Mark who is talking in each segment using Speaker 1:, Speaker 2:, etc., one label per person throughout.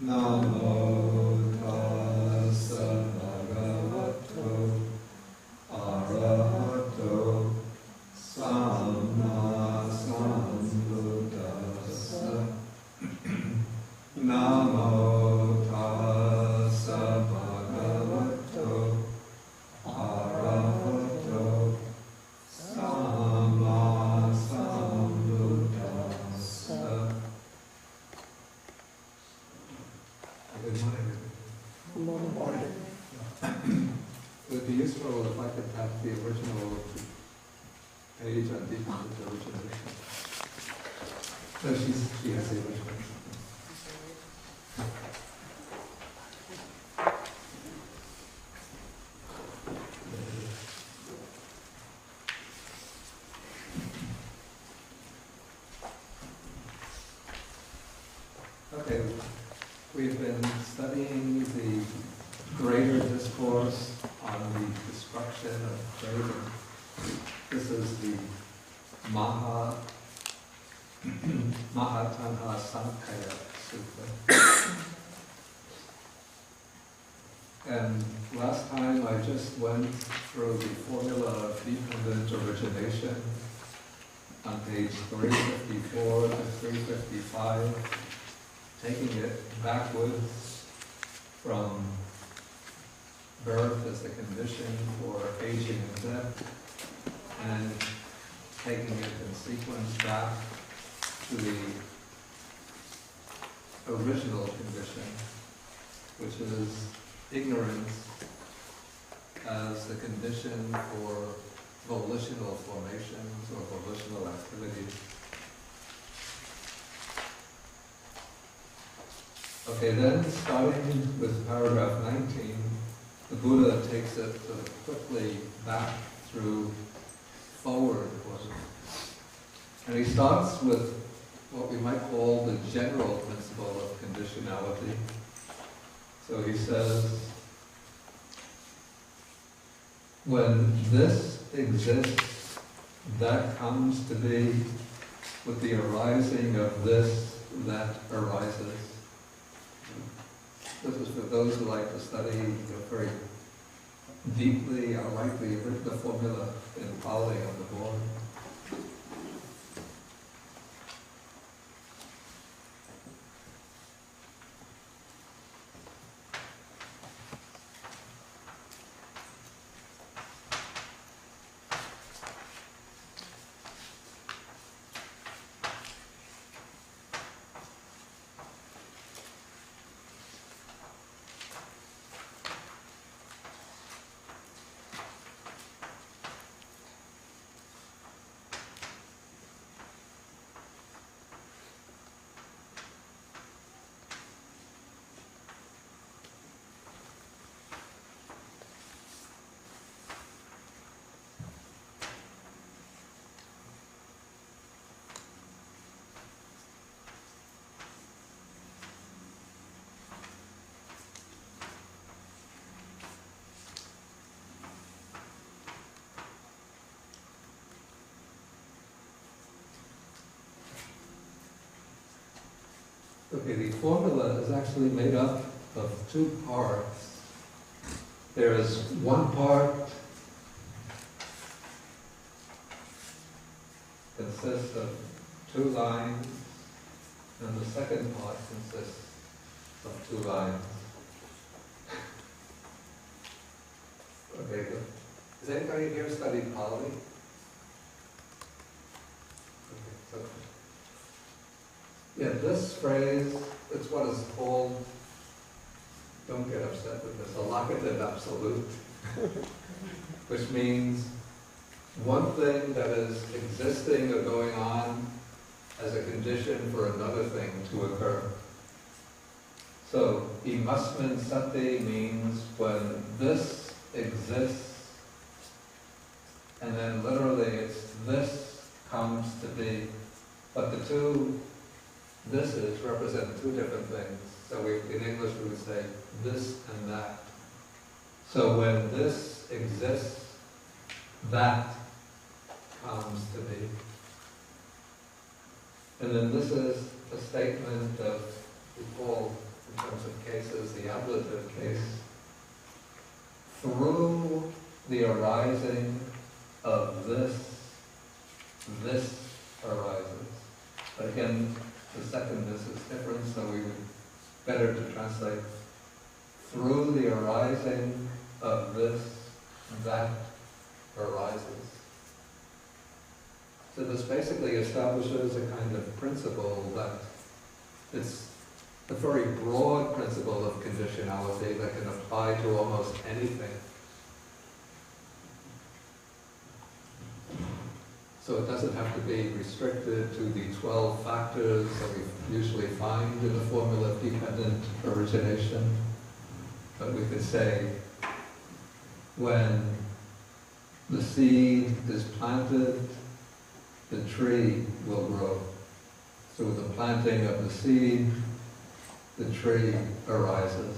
Speaker 1: Namo tassa bhagavato arahato samma sambuddhassa. Namo tassa bhagavato arahato samma sambuddhassa. Good morning. It would be useful if I could have the original page on the origination. No, she has the original. Okay, we've been studying the greater discourse on the destruction of craving. This is the Mahatanhasankhaya Sutta. And last time I just went through the formula of dependent origination on page 354 to 355. Taking it backwards from birth as the condition for aging and death, and taking it in sequence back to the original condition, which is ignorance as the condition for volitional formations or volitional activities. Okay, then starting with paragraph 19, the Buddha takes it sort of quickly back through forward. And he starts with what we might call the general principle of conditionality. So he says, when this exists, that comes to be with the arising of this that arises. This is for those who like to study very deeply. I like the formula in Pali on the board. Okay, the formula is actually made up of two parts. There is one part consists of two lines, and the second part consists of two lines. Okay, good. Has anybody here studied Pali? Okay, so yeah, this phrase, it's what is called, don't get upset with this, a locative absolute, which means one thing that is existing or going on as a condition for another thing to occur. So, imasmin sati means when this exists, and then literally it's this comes to be, but the two thises represent two different things. So in English we would say this and that. So when this exists, that comes to be. And then this is a statement of, we call, in terms of cases, the ablative case. Through the arising of this arises. But again, the second this is different, so we would better to translate through the arising of this, that arises. So this basically establishes a kind of principle that it's a very broad principle of conditionality that can apply to almost anything. So it doesn't have to be restricted to the 12 factors that we usually find in the formula of dependent origination. But we could say, when the seed is planted, the tree will grow. Through the planting of the seed, the tree arises.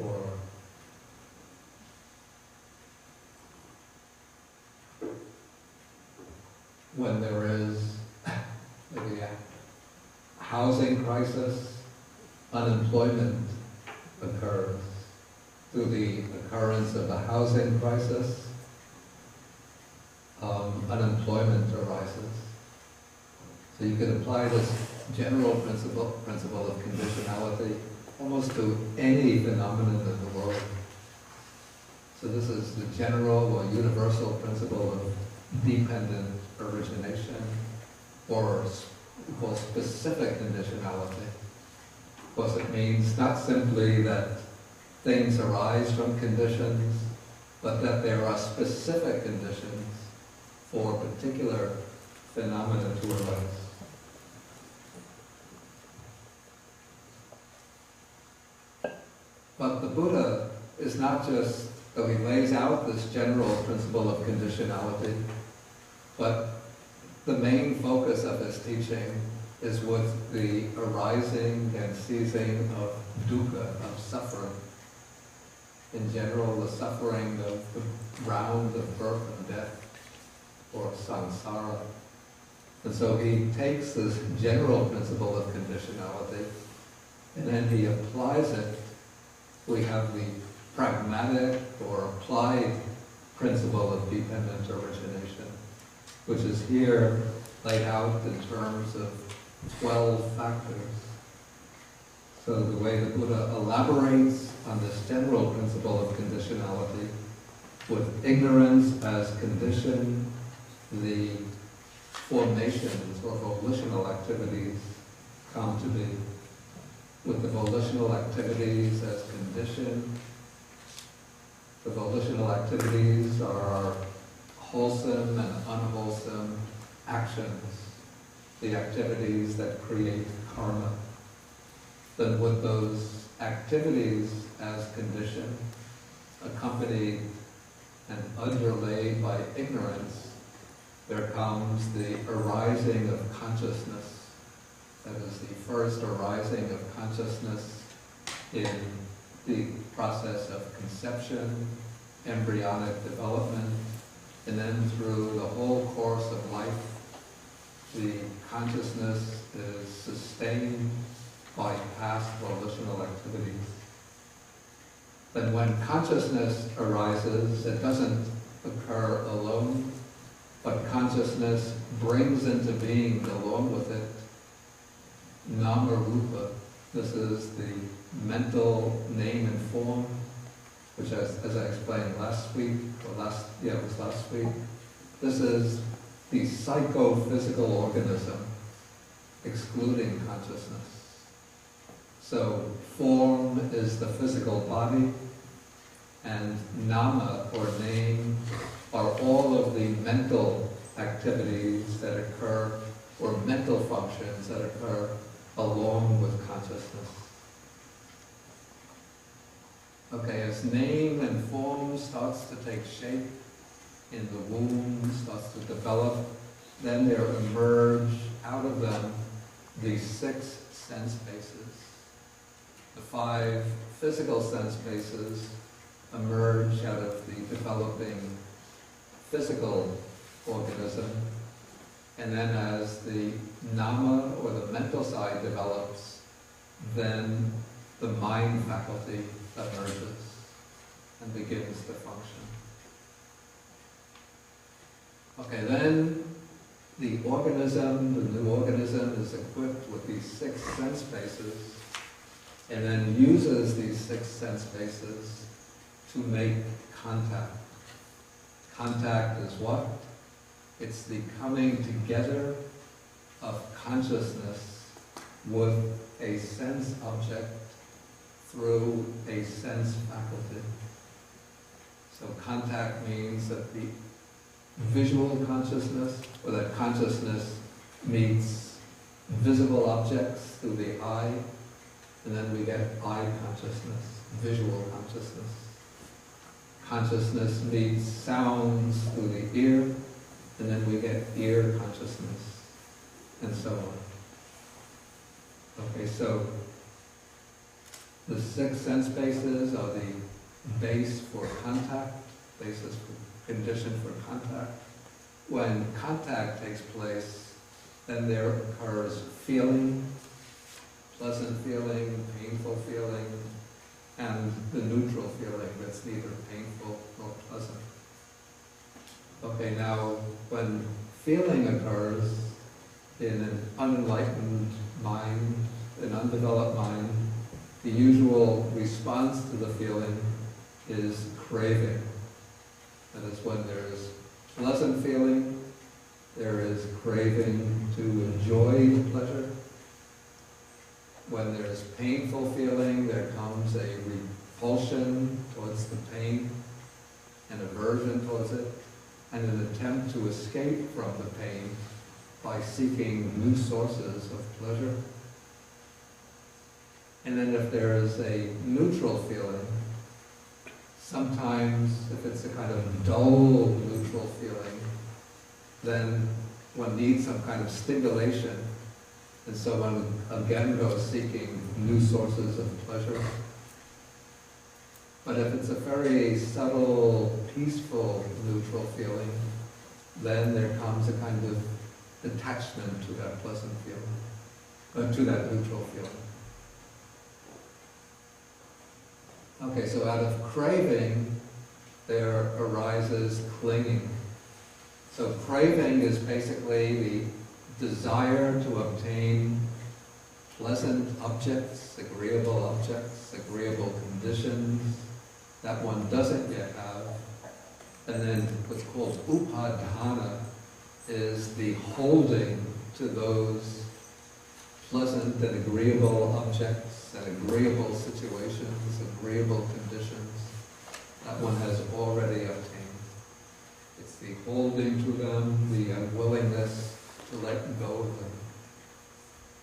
Speaker 1: Or when there is maybe a housing crisis, unemployment occurs. Through the occurrence of the housing crisis, unemployment arises. So you could apply this general principle of conditionality almost to any phenomenon in the world. So this is the general or universal principle of dependent origination, or we call specific conditionality. Of course, it means not simply that things arise from conditions, but that there are specific conditions for a particular phenomena to arise. But the Buddha is not just, though he lays out this general principle of conditionality, but the main focus of his teaching is with the arising and ceasing of dukkha, of suffering. In general, the suffering of the round of birth and death, or samsara. And so he takes this general principle of conditionality, and then he applies it. We have the pragmatic or applied principle of dependent origination, which is here laid out in terms of 12 factors. So the way the Buddha elaborates on this general principle of conditionality, with ignorance as condition, the formations or volitional activities come to be. With the volitional activities as condition, the volitional activities are wholesome and unwholesome actions, the activities that create karma. Then with those activities as condition, accompanied and underlaid by ignorance, there comes the arising of consciousness. That is the first arising of consciousness in the process of conception, embryonic development, and then through the whole course of life, the consciousness is sustained by past volitional activities. Then when consciousness arises, it doesn't occur alone, but consciousness brings into being along with it nama rupa. This is the mental name and form, which as I explained last week, it was last week. This is the psychophysical organism, excluding consciousness. So form is the physical body, and nama, or name, are all of the mental activities that occur, or mental functions that occur along with consciousness. Okay, as name and form starts to take shape in the womb, starts to develop, then there emerge out of them the 6 sense bases. The 5 physical sense bases emerge out of the developing physical organism, And then as the nama, or the mental side, develops, then the mind faculty emerges and begins to function. Okay, then the organism, the new organism, is equipped with these 6 sense bases, and then uses these 6 sense bases to make contact. Contact is what? It's the coming together of consciousness with a sense object through a sense faculty. So contact means that the visual consciousness, or that consciousness meets visible objects through the eye, and then we get eye consciousness, visual consciousness. Consciousness meets sounds through the ear, and then we get ear consciousness, and so on. Okay, so the 6 sense bases are the base for contact, basis for condition for contact. When contact takes place, then there occurs feeling, pleasant feeling, painful feeling, and the neutral feeling that's neither painful nor pleasant. Okay, now when feeling occurs in an unenlightened mind, an undeveloped mind, the usual response to the feeling is craving. That is, when there is pleasant feeling, there is craving to enjoy the pleasure. When there is painful feeling, there comes a repulsion towards the pain, an aversion towards it, and an attempt to escape from the pain by seeking new sources of pleasure. And then if there is a neutral feeling, sometimes if it's a kind of dull neutral feeling, then one needs some kind of stimulation, and so one again goes seeking new sources of pleasure. But if it's a very subtle, peaceful, neutral feeling, then there comes a kind of detachment to that pleasant feeling, to that neutral feeling. Okay, so out of craving, there arises clinging. So craving is basically the desire to obtain pleasant objects, agreeable conditions that one doesn't yet have. And then what's called upadhana is the holding to those pleasant and agreeable objects and agreeable situations, agreeable conditions that one has already obtained. It's the holding to them, the unwillingness to let go of them.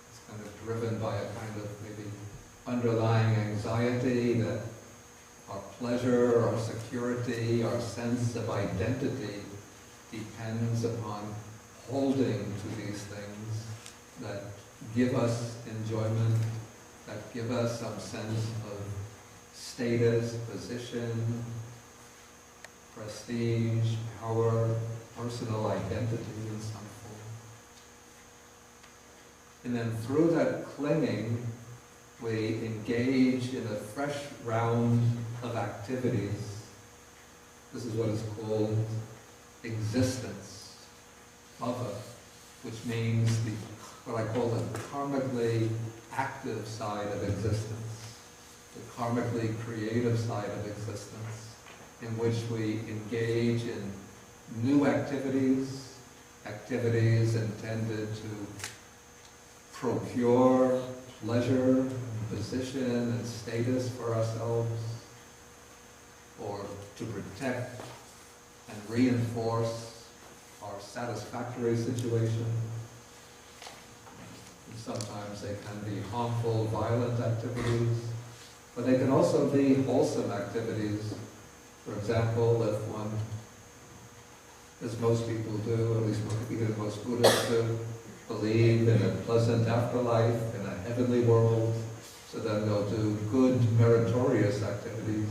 Speaker 1: It's kind of driven by a kind of maybe underlying anxiety that our pleasure, our security, our sense of identity depends upon holding to these things that give us enjoyment, that give us some sense of status, position, prestige, power, personal identity in some form. And then through that clinging, we engage in a fresh round of activities. This is what is called existence, bhava, which means what I call the karmically active side of existence, the karmically creative side of existence, in which we engage in new activities, activities intended to procure pleasure, position, and status for ourselves, or to protect and reinforce our satisfactory situation. And sometimes they can be harmful, violent activities, but they can also be wholesome activities. For example, if one, as most people do, at least most Buddhists do, believe in a pleasant afterlife, in a heavenly world, so then they'll do good, meritorious activities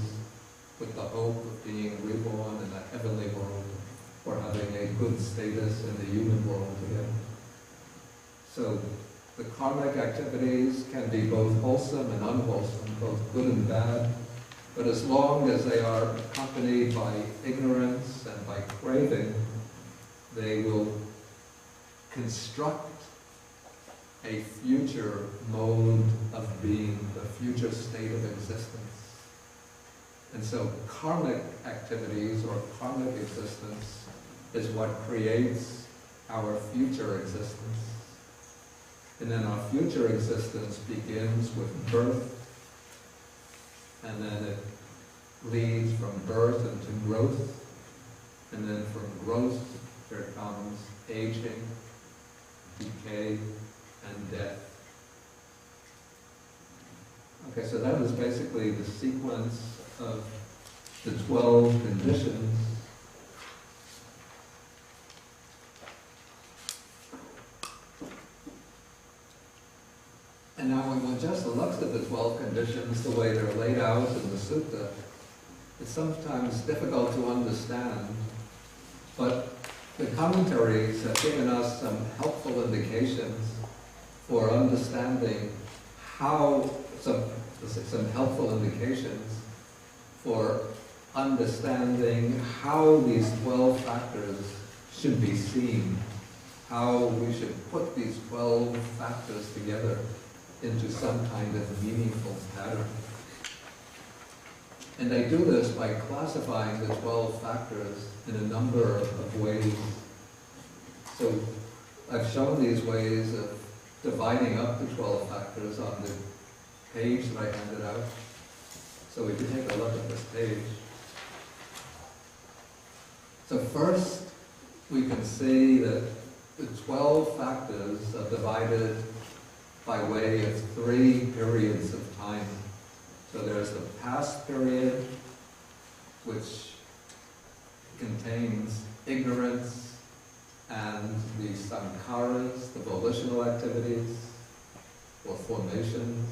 Speaker 1: with the hope of being reborn in a heavenly world, for having a good status in the human world again. So the karmic activities can be both wholesome and unwholesome, both good and bad, but as long as they are accompanied by ignorance and by craving, they will construct a future mode of being, a future state of existence. And so karmic activities or karmic existence is what creates our future existence. And then our future existence begins with birth, and then it leads from birth into growth, and then from growth there comes aging, decay, and death. Okay, so that is basically the sequence of the 12 conditions. And now when one just looks at the 12 conditions the way they're laid out in the Sutta, it's sometimes difficult to understand, but the commentaries have given us some helpful indications for understanding how, some helpful indications for understanding how these 12 factors should be seen, how we should put these 12 factors together into some kind of meaningful pattern. And they do this by classifying the 12 factors in a number of ways. So I've shown these ways of dividing up the 12 factors on the page that I handed out. So if you take a look at this page. So first, we can see that the 12 factors are divided by way of 3 periods of time. So there's the past period, which contains ignorance and the sankharas, the volitional activities or formations.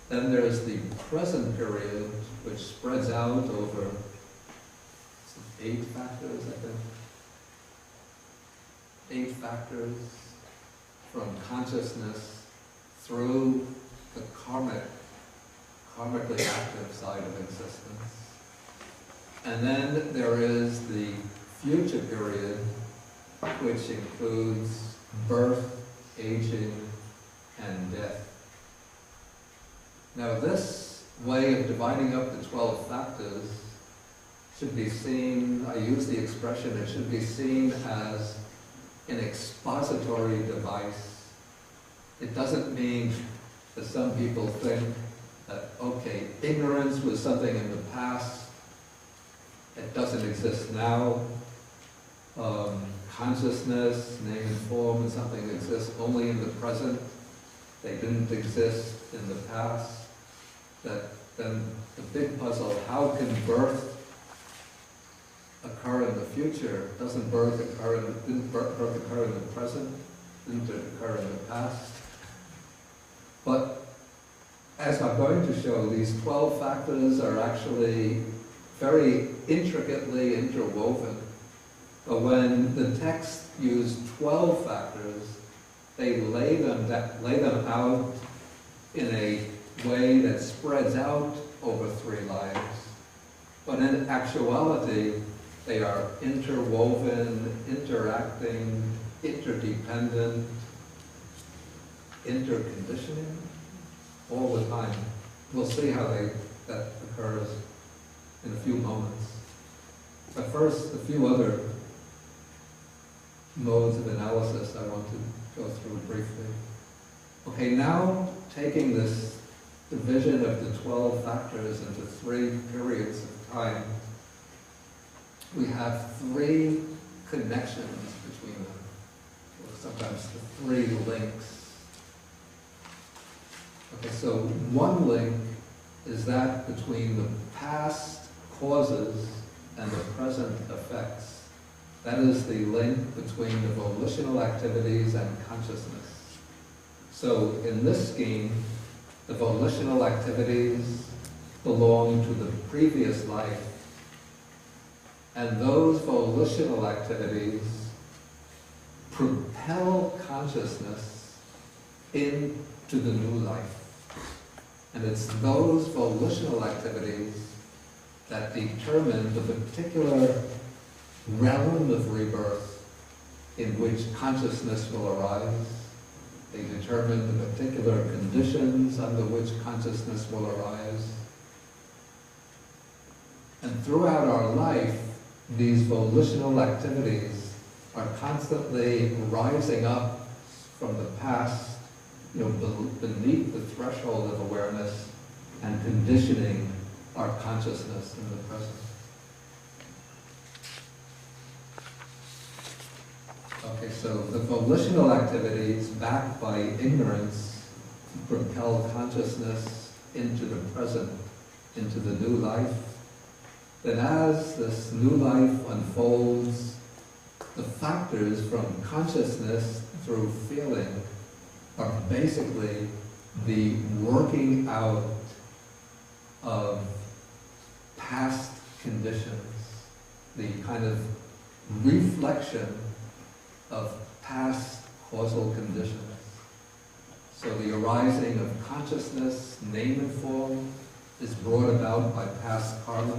Speaker 1: Then there's the present period, which spreads out over 8 factors, I think. 8 factors from consciousness through the karmically active side of existence. And then there is the future period, which includes birth, aging, and death. Now this way of dividing up the 12 factors should be seen, I use the expression, it should be seen as an expository device. It doesn't mean that some people think that, okay, ignorance was something in the past, it doesn't exist now. Consciousness, name and form, is something that exists only in the present. They didn't exist in the past. That then the big puzzle, how can birth occur in the future? Didn't birth occur in the present? Didn't it occur in the past? But as I'm going to show, these 12 factors are actually very intricately interwoven. But when the text used 12 factors, they lay them out in a way that spreads out over 3 lives. But in actuality, they are interwoven, interacting, interdependent, interconditioning all the time. We'll see how that occurs in a few moments. But first, a few other modes of analysis I want to go through briefly. Okay, now taking this division of the 12 factors into 3 periods of time, we have 3 connections between them, or sometimes the 3 links. Okay, so one link is that between the past causes and the present effects. That is the link between the volitional activities and consciousness. So in this scheme, the volitional activities belong to the previous life, And those volitional activities propel consciousness into the new life. And it's those volitional activities that determine the particular realm of rebirth in which consciousness will arise. They determine the particular conditions under which consciousness will arise. And throughout our life, these volitional activities are constantly rising up from the past, beneath the threshold of awareness and conditioning our consciousness in the present. Okay, so the volitional activities backed by ignorance propel consciousness into the present, into the new life. Then as this new life unfolds, the factors from consciousness through feeling are basically the working out of past conditions, the kind of reflection of past causal conditions. So the arising of consciousness, name and form, is brought about by past karma,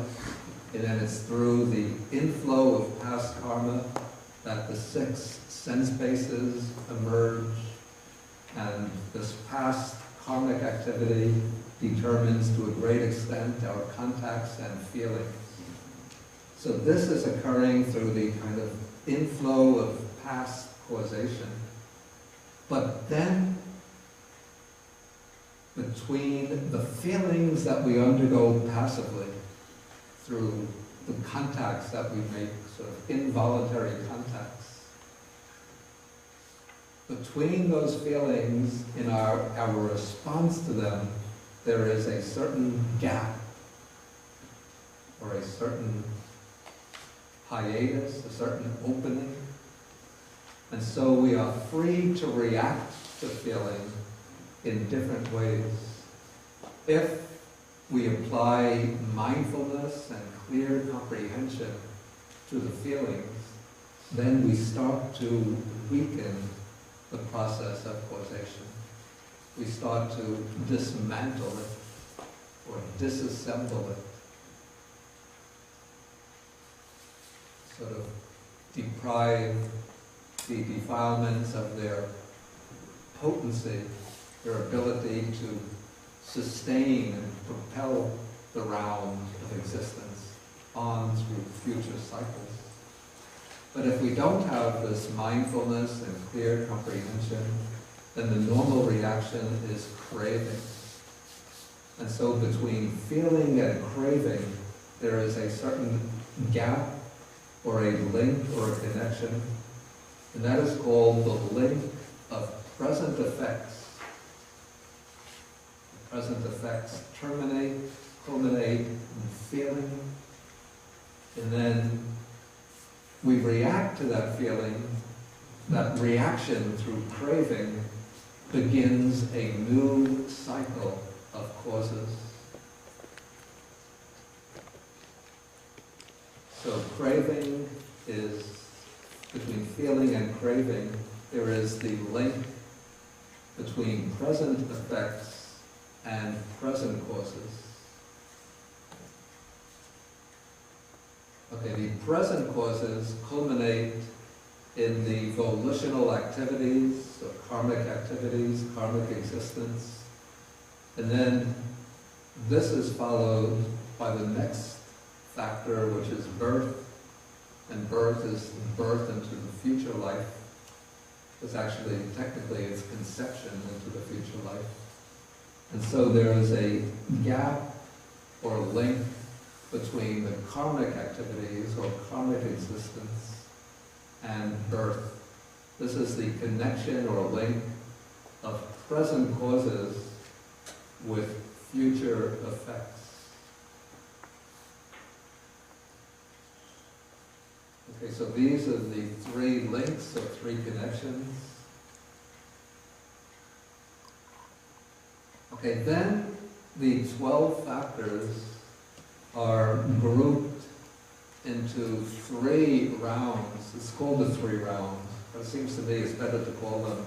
Speaker 1: and then it's through the inflow of past karma that the 6 sense bases emerge, and this past karmic activity determines to a great extent our contacts and feelings. So this is occurring through the kind of inflow of past causation. But then, between the feelings that we undergo passively, through the contacts that we make, sort of involuntary contacts, between those feelings in our response to them, there is a certain gap, or a certain hiatus, a certain opening. And so we are free to react to feeling in different ways. If we apply mindfulness and clear comprehension to the feelings, then we start to weaken the process of causation. We start to dismantle it or disassemble it, sort of deprive the defilements of their potency, their ability to sustain and propel the round of existence on through future cycles. But if we don't have this mindfulness and clear comprehension, then the normal reaction is craving. And so between feeling and craving, there is a certain gap or a link or a connection, and that is called the link of present effects. The present effects terminate, culminate in feeling, and then we react to that feeling. That reaction through craving begins a new cycle of causes. So craving is, between feeling and craving, there is the link between present effects and present causes. Okay, the present causes culminate in the volitional activities, or karmic activities, karmic existence. And then this is followed by the next factor, which is birth. And birth is birth into the future life. It's actually, technically, it's conception into the future life. And so there is a gap or link between the karmic activities or karmic existence and birth. This is the connection or link of present causes with future effects. Okay, so these are the 3 links or 3 connections. Okay, then the 12 factors are grouped into 3 rounds. It's called the 3 rounds, but it seems to me it's better to call them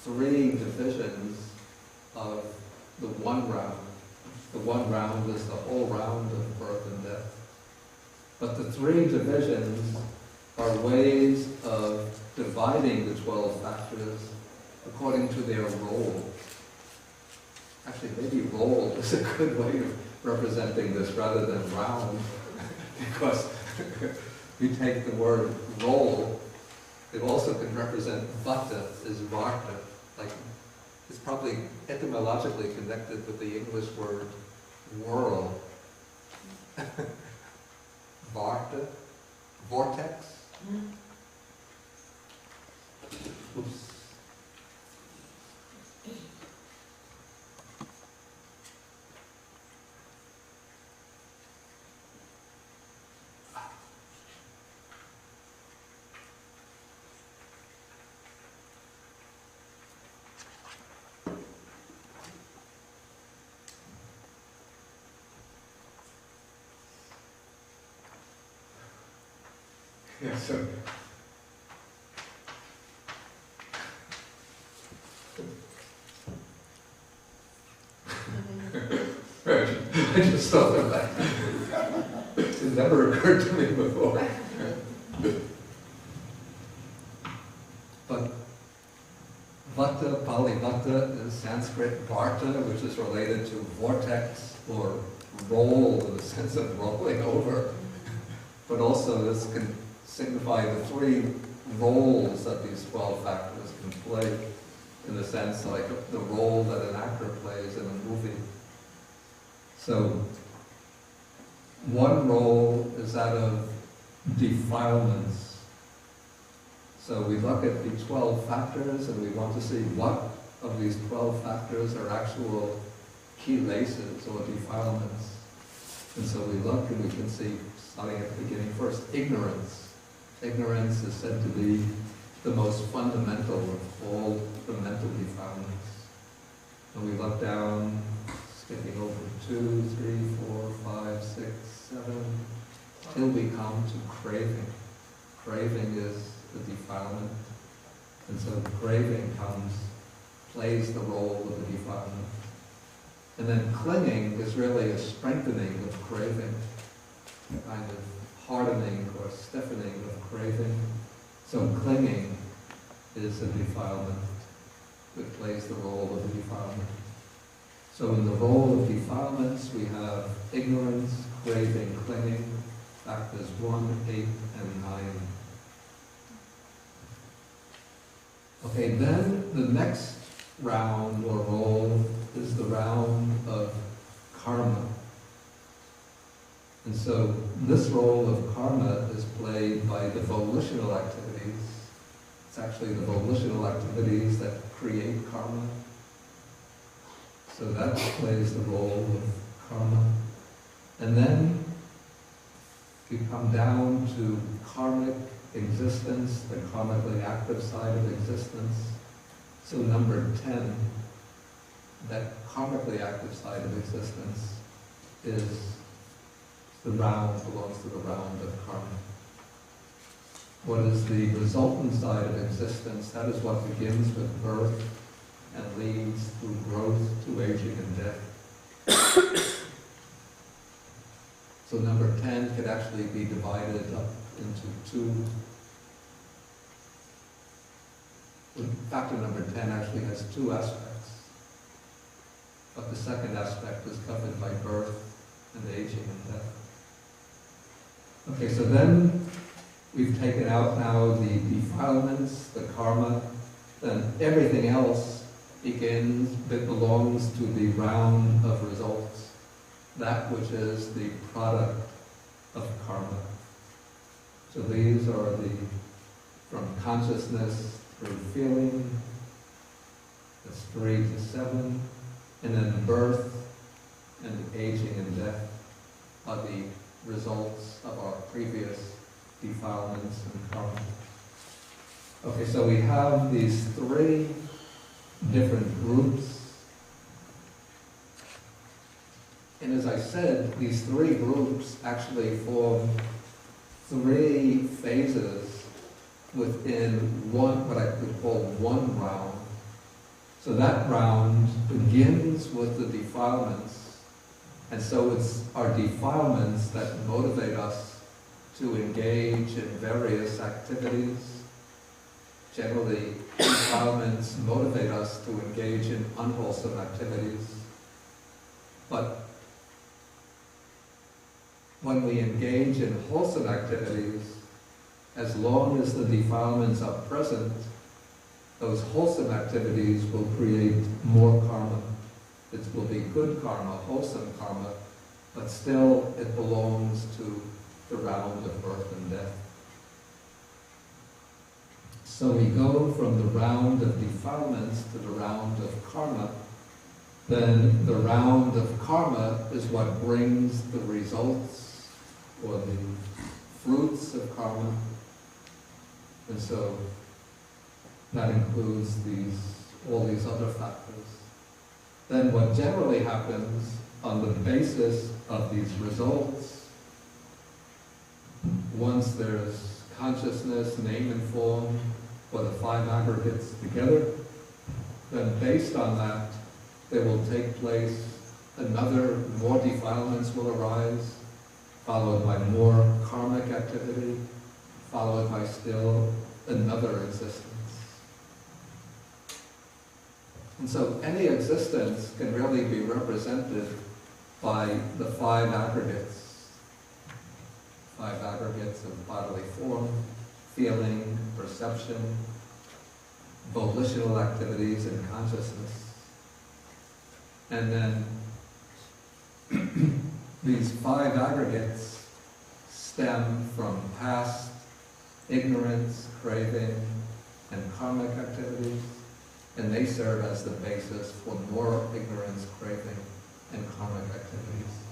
Speaker 1: 3 divisions of the 1 round. The 1 round is the whole round of birth and death. But the 3 divisions are ways of dividing the 12 factors according to their role. Actually, maybe role is a good way of representing this rather than round, because we take the word role, it also can represent vata is varta. Like, it's probably etymologically connected with the English word whirl. Varta, vortex. Oops. Yeah, so I just thought of that. It never occurred to me before. But vata, Pali vata, is Sanskrit varta, which is related to vortex or roll in the sense of rolling over. But also this can signify the 3 roles that these 12 factors can play, in the sense like the role that an actor plays in a movie. So, 1 role is that of defilements. So we look at the 12 factors and we want to see what of these 12 factors are actual kilesas or defilements. And so we look and we can see, starting at the beginning first, ignorance. Ignorance is said to be the most fundamental of all the mental defilements. And we look down, skipping over 2, 3, 4, 5, 6, 7, till we come to craving. Craving is the defilement. And so craving plays the role of the defilement. And then clinging is really a strengthening of craving, kind of hardening or stiffening of craving. So clinging is a defilement that plays the role of the defilement. So in the role of defilements we have ignorance, craving, clinging, factors 1, 8, and 9. Okay, then the next round or role is the round of karma. And so this role of karma is played by the volitional activities. It's actually the volitional activities that create karma. So that plays the role of karma. And then you come down to karmic existence, the karmically active side of existence. So number 10, that karmically active side of existence is belongs to the round of karma. What is the resultant side of existence? That is what begins with birth and leads through growth to aging and death. So number 10 could actually be divided up into 2. Factor number 10 actually has 2 aspects. But the second aspect is covered by birth and aging and death. Okay, so then we've taken out now the defilements, the karma, then everything else belongs to the round of results, that which is the product of karma. So these are from consciousness through feeling, that's 3 to 7, and then birth and aging and death are the results of our previous defilements and karma. Okay, so we have these 3 different groups. And as I said, these 3 groups actually form three phases within one, what I could call one round. So that round begins with the defilements, and so it's our defilements that motivate us to engage in various activities. Generally, defilements motivate us to engage in unwholesome activities. But when we engage in wholesome activities, as long as the defilements are present, those wholesome activities will create more karma. It will be good karma, wholesome karma, but still it belongs to the round of birth and death. So we go from the round of defilements to the round of karma. Then the round of karma is what brings the results or the fruits of karma. And so that includes all these other factors. Then what generally happens on the basis of these results, once there's consciousness, name and form, or the five aggregates together, then based on that, there will take place more defilements will arise, followed by more karmic activity, followed by still another existence. And so any existence can really be represented by the five aggregates of bodily form, feeling, perception, volitional activities, and consciousness. And then these five aggregates stem from past ignorance, craving, and karmic activities, and they serve as the basis for more ignorance, craving, and karmic activities.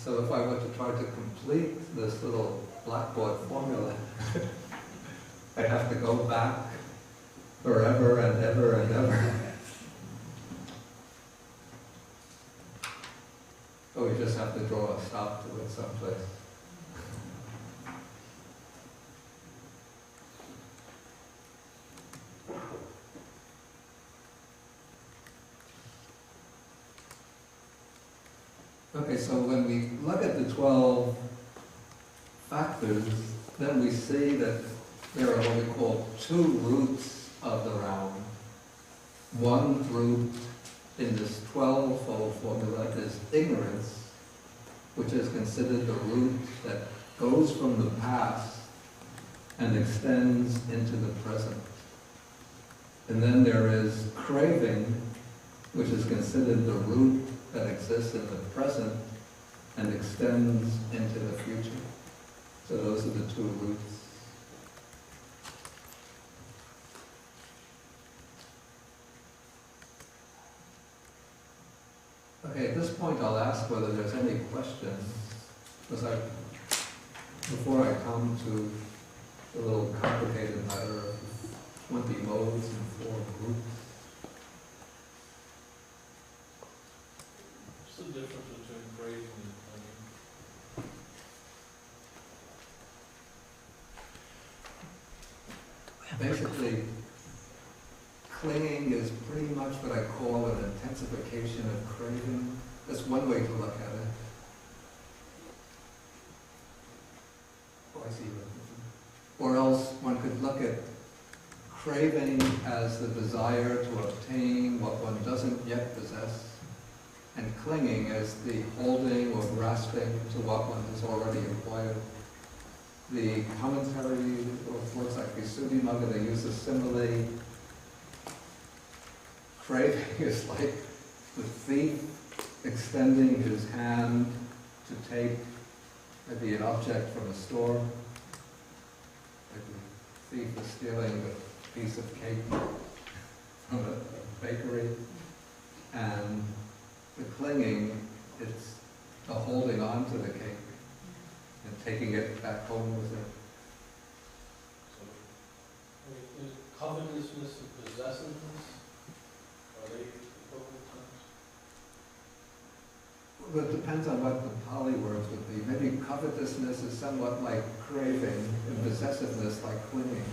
Speaker 1: So if I were to try to complete this little blackboard formula, I'd have to go back forever and ever and ever. So we just have to draw a stop to it someplace. Okay, so when we look at the 12 factors, then we see that there are what we call two roots of the round. One root in this 12-fold formula is ignorance, which is considered the root that goes from the past and extends into the present. And then there is craving, which is considered the root that exists in the present and extends into the future. So those are the two roots. Okay, at this point I'll ask whether there's any questions, because before I come to the little complicated matter of 20 modes and 4 groups.
Speaker 2: What's the difference between craving and clinging?
Speaker 1: Basically, clinging is pretty much what I call an intensification of craving. That's one way to look at it. Oh, I see what you're thinking. Or else one could look at craving as the desire to obtain what one doesn't yet possess, and clinging as the holding or grasping to what one has already acquired. The commentary or works like Visuddhimagga, they use a simile. Craving is like the thief extending his hand to take maybe an object from a store. Like the thief is stealing a piece of cake from a bakery. And the clinging, it's the holding on to the cake and taking it back home with it.
Speaker 2: So, is covetousness and possessiveness, are they equivalent terms?
Speaker 1: Well, it depends on what the Pali words would be. Maybe covetousness is somewhat like craving, and possessiveness like clinging.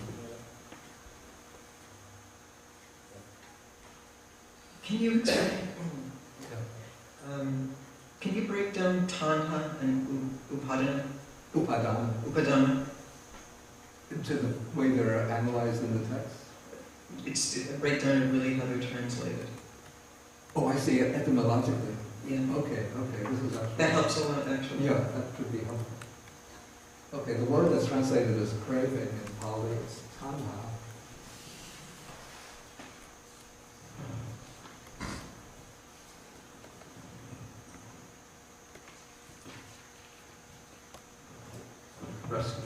Speaker 3: Can you can you break down tanha and upadana? Upadana.
Speaker 1: To the way they're analyzed in the text?
Speaker 3: It's a breakdown of really how they're translated.
Speaker 1: Oh, I see, etymologically.
Speaker 3: Yeah.
Speaker 1: Okay, this is actually...
Speaker 3: That helps a lot, actually.
Speaker 1: Yeah, that could be helpful. Okay, the word that's translated as craving in Pali is tanha. Rescue.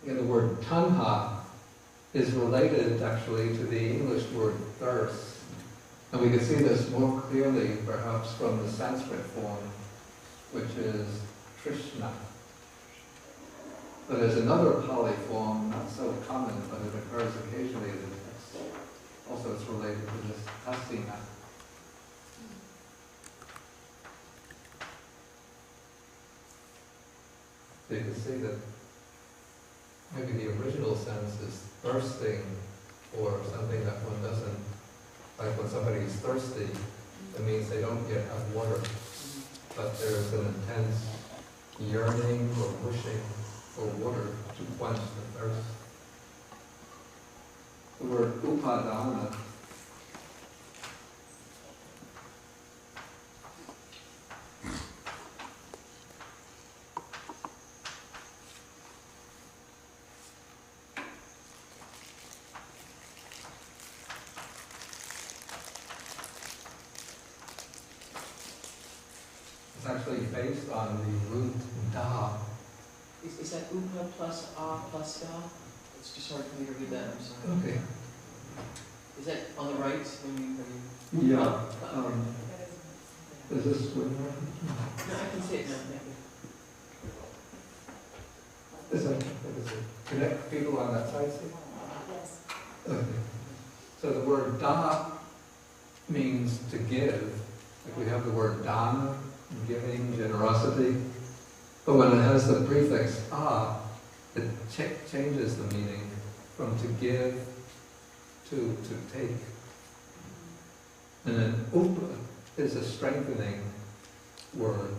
Speaker 1: Yeah, the word tanha is related actually to the English word thirst. And we can see this more clearly perhaps from the Sanskrit form, which is Trishna. But there's another Pali form, not so common, but it occurs occasionally in the text. Also it's related to this kasina. So you can see that maybe the original sense is thirsting for something that one doesn't, like when somebody is thirsty, it means they don't yet have water, but there's an intense yearning or wishing for water to quench the thirst. The word upadana actually based on the root da.
Speaker 3: Is that upa plus a plus da? It's just hard for me to read that, I'm sorry.
Speaker 1: Okay.
Speaker 3: Is that on the right when you
Speaker 1: Yeah. Is this one?
Speaker 3: No, I can see it now.
Speaker 1: Is it? Connect people on that side, see?
Speaker 4: Yes.
Speaker 1: Okay. So the word da means to give. Like we have the word dana, giving, generosity. But when it has the prefix a, it changes the meaning from to give to take. And then upa is a strengthening word,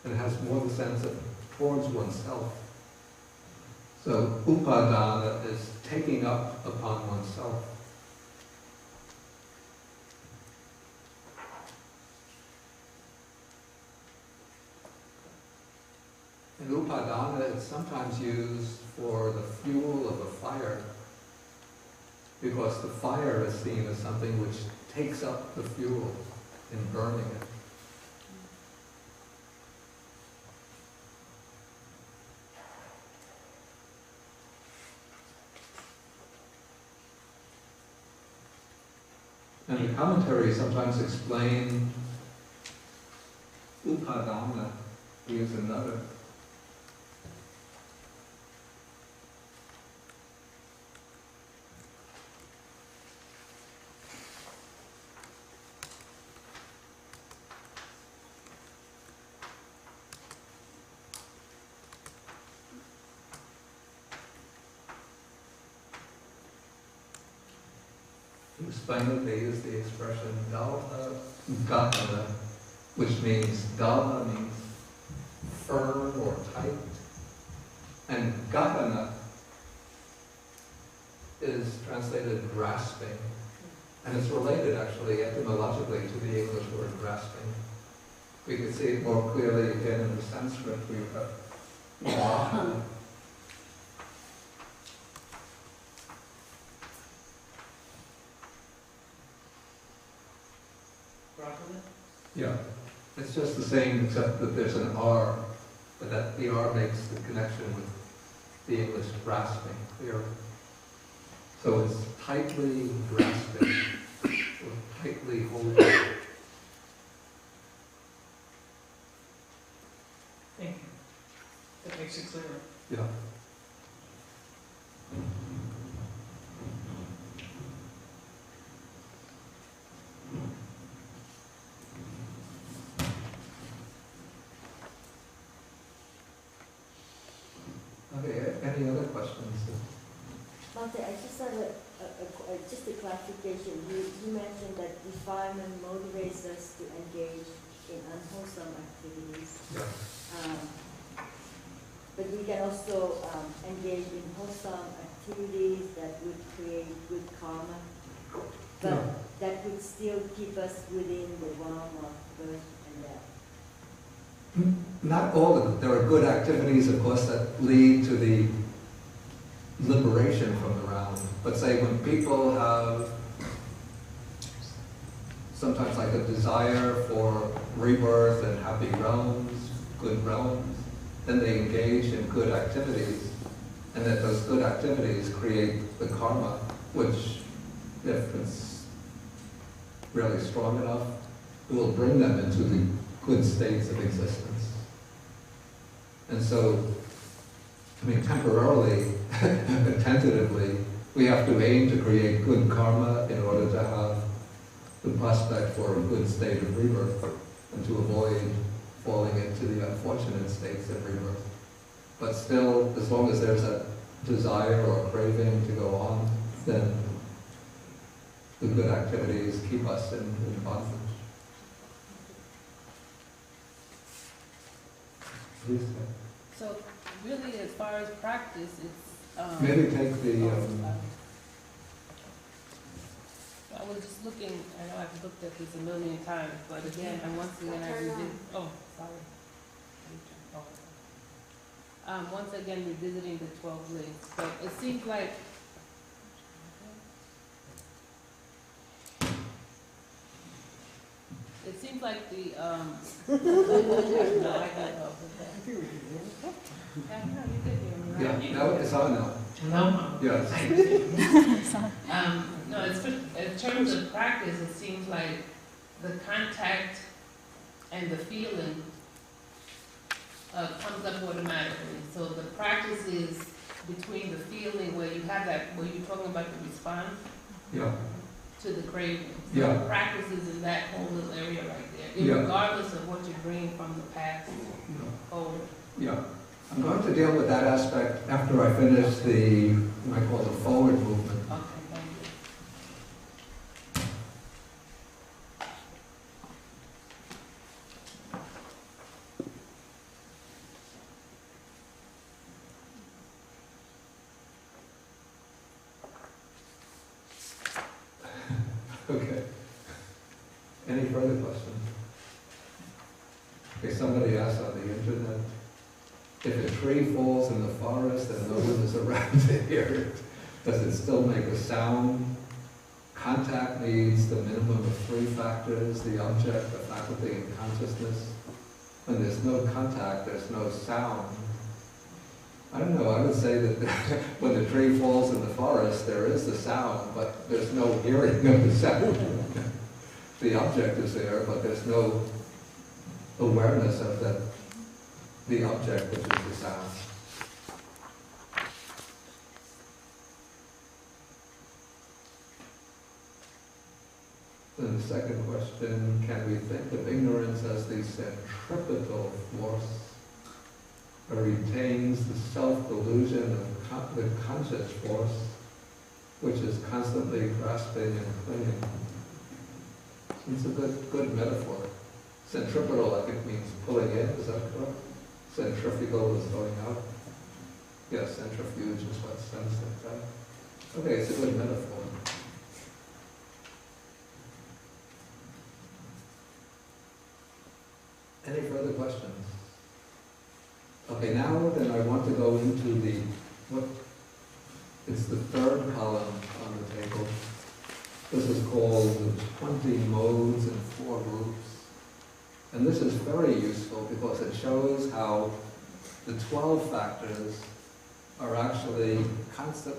Speaker 1: and it has more the sense of towards oneself. So upadana is taking up upon oneself. And upadana is sometimes used for the fuel of a fire, because the fire is seen as something which takes up the fuel in burning it. And the commentaries sometimes explain upadana, we use another. To explain it, they use the expression dala gatana, which means dala means firm or tight, and gatana is translated grasping, and it's related actually etymologically to the English word grasping. We can see it more clearly again in the Sanskrit. We've got vaha. Yeah, it's just the same except that there's an R, but that the R makes the connection with the English grasping clearly. So it's tightly grasping, or tightly holding.
Speaker 3: Thank you. That makes it clearer.
Speaker 1: Yeah. Okay, any other questions?
Speaker 4: Bhante, I just have just a clarification. You mentioned that defilement motivates us to engage in unwholesome activities.
Speaker 1: Yeah.
Speaker 4: But we can also engage in wholesome activities that would create good karma. But
Speaker 1: Yeah.
Speaker 4: that would still keep us within the realm of birth and death.
Speaker 1: Not all of them. There are good activities, of course, that lead to the liberation from the realm. But say when people have sometimes like a desire for rebirth and happy realms, good realms, then they engage in good activities, and that those good activities create the karma, which, if it's really strong enough, will bring them into the good states of existence. And so, I mean, temporarily, tentatively, we have to aim to create good karma in order to have the prospect for a good state of rebirth and to avoid falling into the unfortunate states of rebirth. But still, as long as there's a desire or craving to go on, then the good activities keep us in bondage. Please.
Speaker 5: So really, as far as practice, it's
Speaker 1: Maybe take the.
Speaker 5: I was just looking. I know I've looked at this a million times, but again, and once again, I revisit. Oh, sorry. Once again, revisiting the 12 links, but it seems like. It seems like the no, I got off with that. Yeah, no, you did hear me, right?
Speaker 1: Yeah, now it's on now.
Speaker 3: No?
Speaker 1: Yes.
Speaker 5: No, it's in terms of practice, it seems like the contact and the feeling comes up automatically. So the practice is between the feeling where you have that, where you're talking about the response
Speaker 1: Yeah.
Speaker 5: to the craving. So
Speaker 1: Yeah.
Speaker 5: the practice is in that whole little area right there,
Speaker 1: Yeah.
Speaker 5: regardless of what you're bringing from the past forward.
Speaker 1: Yeah. I'm going to deal with that aspect after I finish the, what I call the forward movement.
Speaker 5: Okay, thank you.
Speaker 1: Okay. Any further questions? Okay, somebody asked on the internet, if a tree falls in the forest and no one is around to hear it, does it still make a sound? Contact needs the minimum of 3 factors, the object, the faculty, and consciousness. When there's no contact, there's no sound. I don't know, I would say that when the tree falls in the forest, there is the sound, but there's no hearing of the sound. The object is there, but there's no awareness of the object, which is the sound. Then the second question, can we think of ignorance as the centripetal force that retains the self-delusion of the conscious force, which is constantly grasping and clinging? It's a good metaphor. Centripetal, I think, means pulling in, is that correct? Centrifugal is going out. Yes, centrifuge is what sends it, right? Okay, it's a good metaphor. Any further questions? Okay, now then I want to go into it's the third column on the table. This is called the 20 modes and 4 groups. And this is very useful because it shows how the 12 factors are actually constant.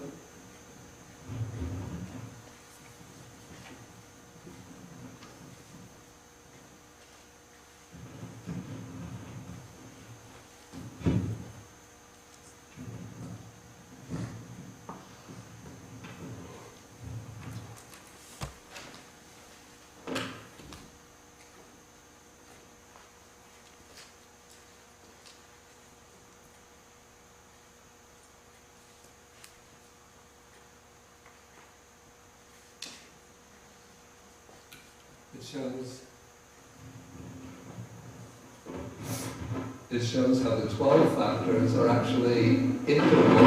Speaker 1: It shows how the 12 factors are actually interwoven.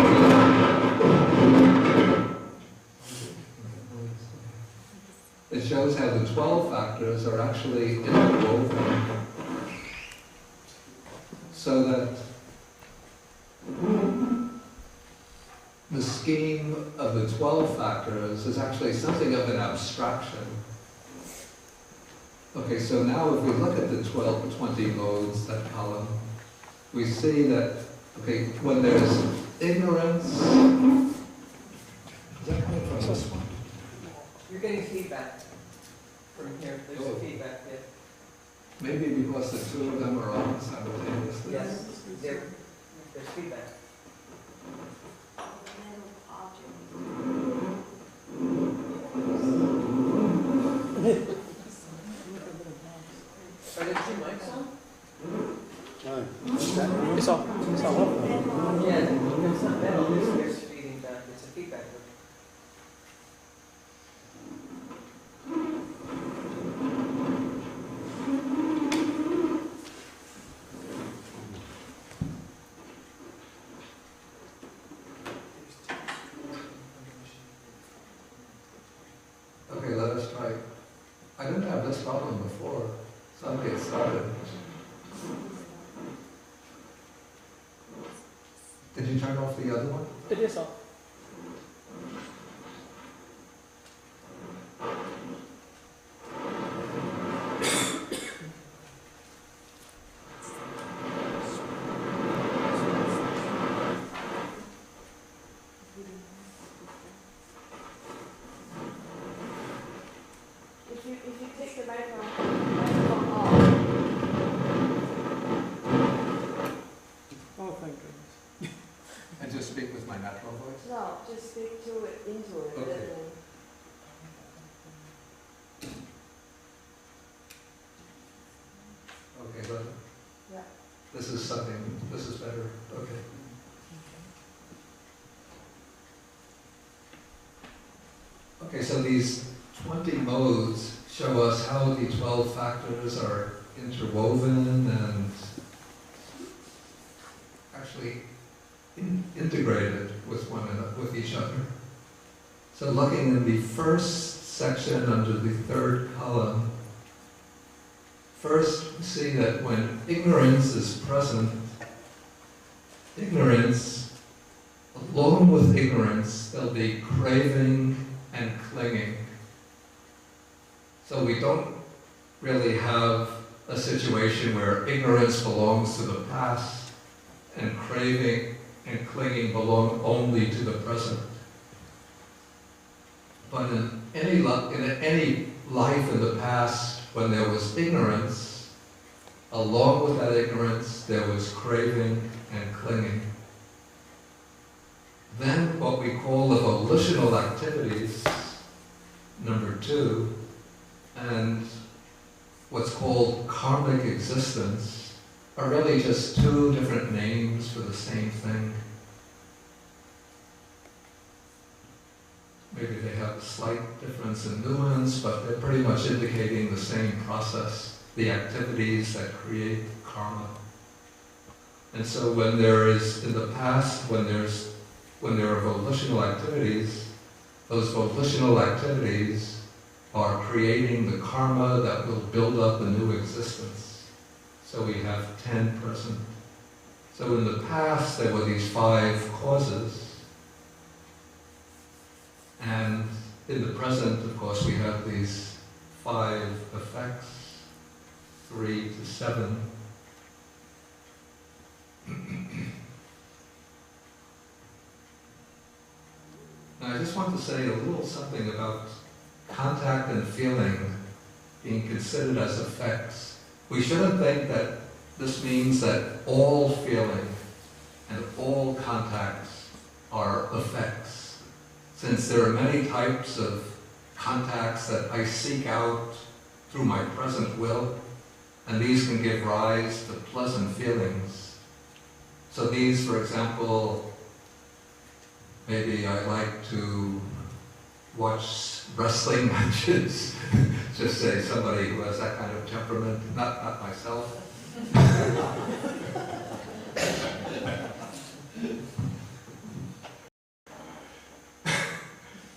Speaker 1: It shows how the 12 factors are actually interwoven so that the scheme of the 12 factors is actually something of an abstraction. Okay, so now if we look at the 20 modes, that column, we see that, okay, when there's ignorance... Is that coming from this one?
Speaker 3: You're getting feedback from here. There's
Speaker 1: Oh.
Speaker 3: feedback, yeah.
Speaker 1: Maybe because the 2 of them are on simultaneously.
Speaker 3: Yes, there's feedback. Are there 2 mics on?
Speaker 6: It's all off.
Speaker 3: Yeah, it's not metal, there's feeding back, it's a feedback loop.
Speaker 1: Okay, let us try. I didn't have this problem before, so I'll get started. Did you turn off the other one?
Speaker 6: It is off.
Speaker 4: If you take the microphone off,
Speaker 6: Oh, thank goodness.
Speaker 1: And just speak with my natural voice?
Speaker 4: no, just speak to it, into it.
Speaker 1: Okay.
Speaker 4: Then-
Speaker 1: Okay, but
Speaker 4: Yeah.
Speaker 1: this is better, okay. Okay, so these 20 modes show us how the 12 factors are interwoven and actually integrated with one another, with each other. So looking in the first section under the third column. First, we see that when ignorance is present, along with ignorance, there'll be craving and clinging. So we don't really have a situation where ignorance belongs to the past and craving and clinging belong only to the present. But in any life in the past, when there was ignorance, along with that ignorance, there was craving and clinging. Then what we call the volitional activities, number 2, and what's called karmic existence are really just 2 different names for the same thing. Maybe they have a slight difference in nuance, but they're pretty much indicating the same process, the activities that create karma. And so when there is, in the past, when there are volitional activities, those volitional activities are creating the karma that will build up a new existence. So we have 10 present. So in the past there were these 5 causes, and in the present, of course, we have these 5 effects, 3 to 7. Now I just want to say a little something about contact and feeling being considered as effects. We shouldn't think that this means that all feeling and all contacts are effects, since there are many types of contacts that I seek out through my present will, and these can give rise to pleasant feelings. So these, for example, maybe I like to watch wrestling matches, just say somebody who has that kind of temperament, not myself.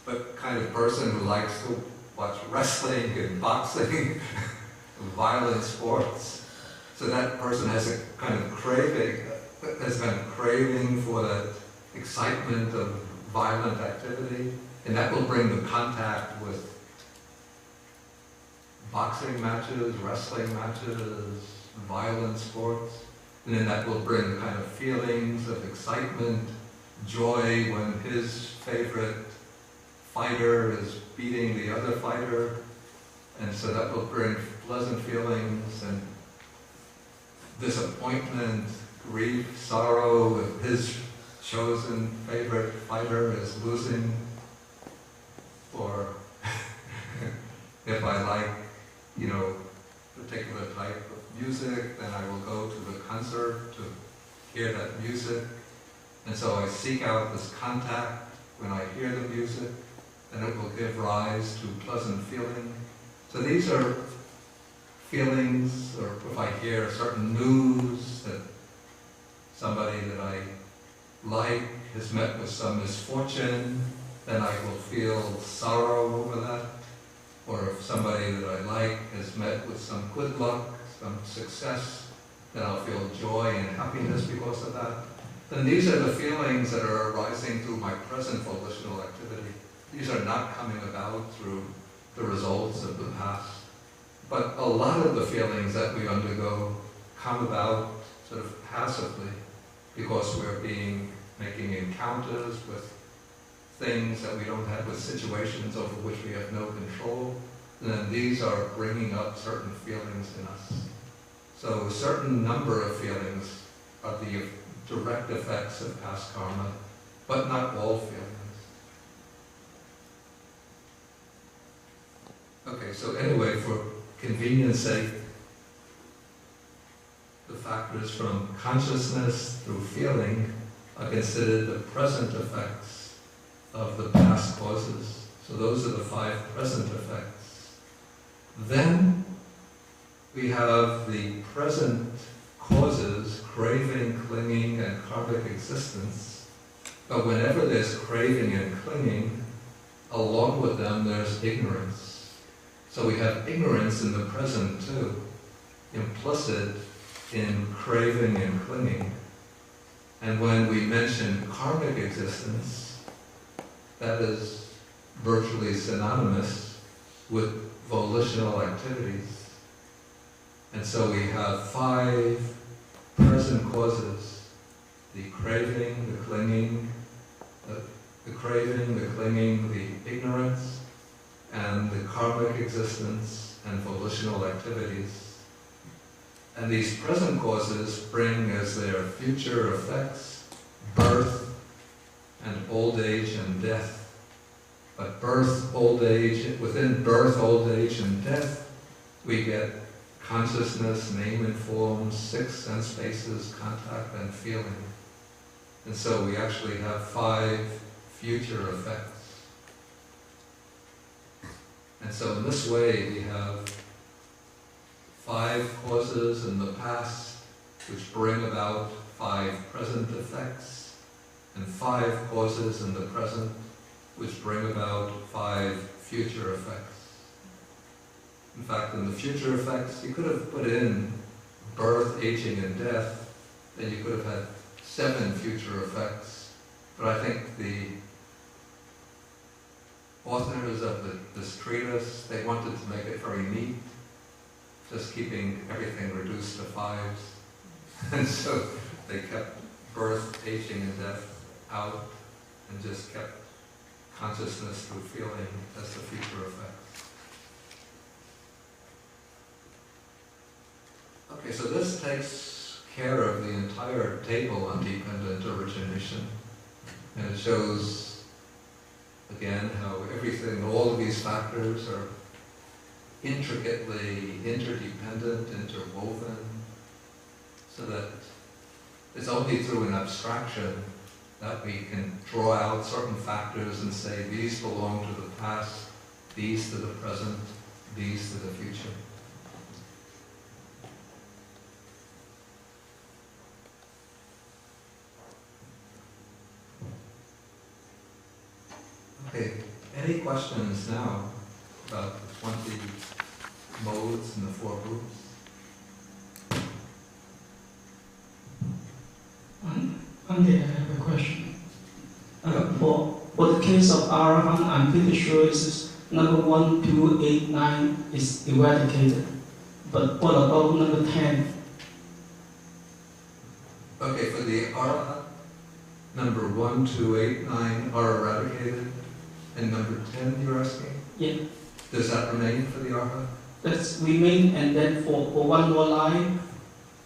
Speaker 1: But kind of person who likes to watch wrestling and boxing, violent sports. So that person has a kind of craving, for that excitement of violent activity. And that will bring the contact with boxing matches, wrestling matches, violent sports. And then that will bring kind of feelings of excitement, joy when his favorite fighter is beating the other fighter. And so that will bring pleasant feelings, and disappointment, grief, sorrow if his chosen favorite fighter is losing. Or if I like, particular type of music, then I will go to the concert to hear that music. And so I seek out this contact when I hear the music, and it will give rise to pleasant feeling. So these are feelings, or if I hear certain news that somebody that I like has met with some misfortune, then I will feel sorrow over that. Or if somebody that I like has met with some good luck, some success, then I'll feel joy and happiness because of that. Then these are the feelings that are arising through my present volitional activity. These are not coming about through the results of the past. But a lot of the feelings that we undergo come about sort of passively, because we're making encounters with things that we don't have, with situations over which we have no control, then these are bringing up certain feelings in us. So a certain number of feelings are the direct effects of past karma, but not all feelings. Okay, so anyway, for convenience sake, the factors from consciousness through feeling are considered the present effects of the past causes. So those are the 5 present effects. Then we have the present causes, craving, clinging, and karmic existence. But whenever there's craving and clinging, along with them there's ignorance. So we have ignorance in the present too, implicit in craving and clinging. And when we mention karmic existence, that is virtually synonymous with volitional activities. And so we have 5 present causes: the craving, the clinging, the ignorance, and the karmic existence and volitional activities. And these present causes bring as their future effects birth and old age and death. But birth, old age, within birth, old age, and death, we get consciousness, name and form, 6 sense spaces, contact, and feeling. And so we actually have 5 future effects. And so in this way we have 5 causes in the past which bring about 5 present effects, and 5 causes in the present which bring about 5 future effects. In fact, in the future effects, you could have put in birth, aging, and death, then you could have had 7 future effects. But I think the authors of this treatise, they wanted to make it very neat, just keeping everything reduced to 5s. And so they kept birth, aging, and death out, and just kept consciousness through feeling as the future effects. Okay, so this takes care of the entire table on dependent origination, and it shows again how everything, all of these factors are intricately interdependent, interwoven, so that it's only through an abstraction that we can draw out certain factors and say these belong to the past, these to the present, these to the future. Okay, any questions now about the 20 modes and the 4 groups?
Speaker 7: Andy, I have a question. For the case of Arahant, I'm pretty sure it's number 1, 2, 8, 9 is eradicated. But what about number 10?
Speaker 1: Okay, for the Arahant, number 1, 2, 8, 9 are eradicated, and number 10 you're asking?
Speaker 7: Yeah.
Speaker 1: Does that remain for the Arahant?
Speaker 7: That's remain, and then for one more life?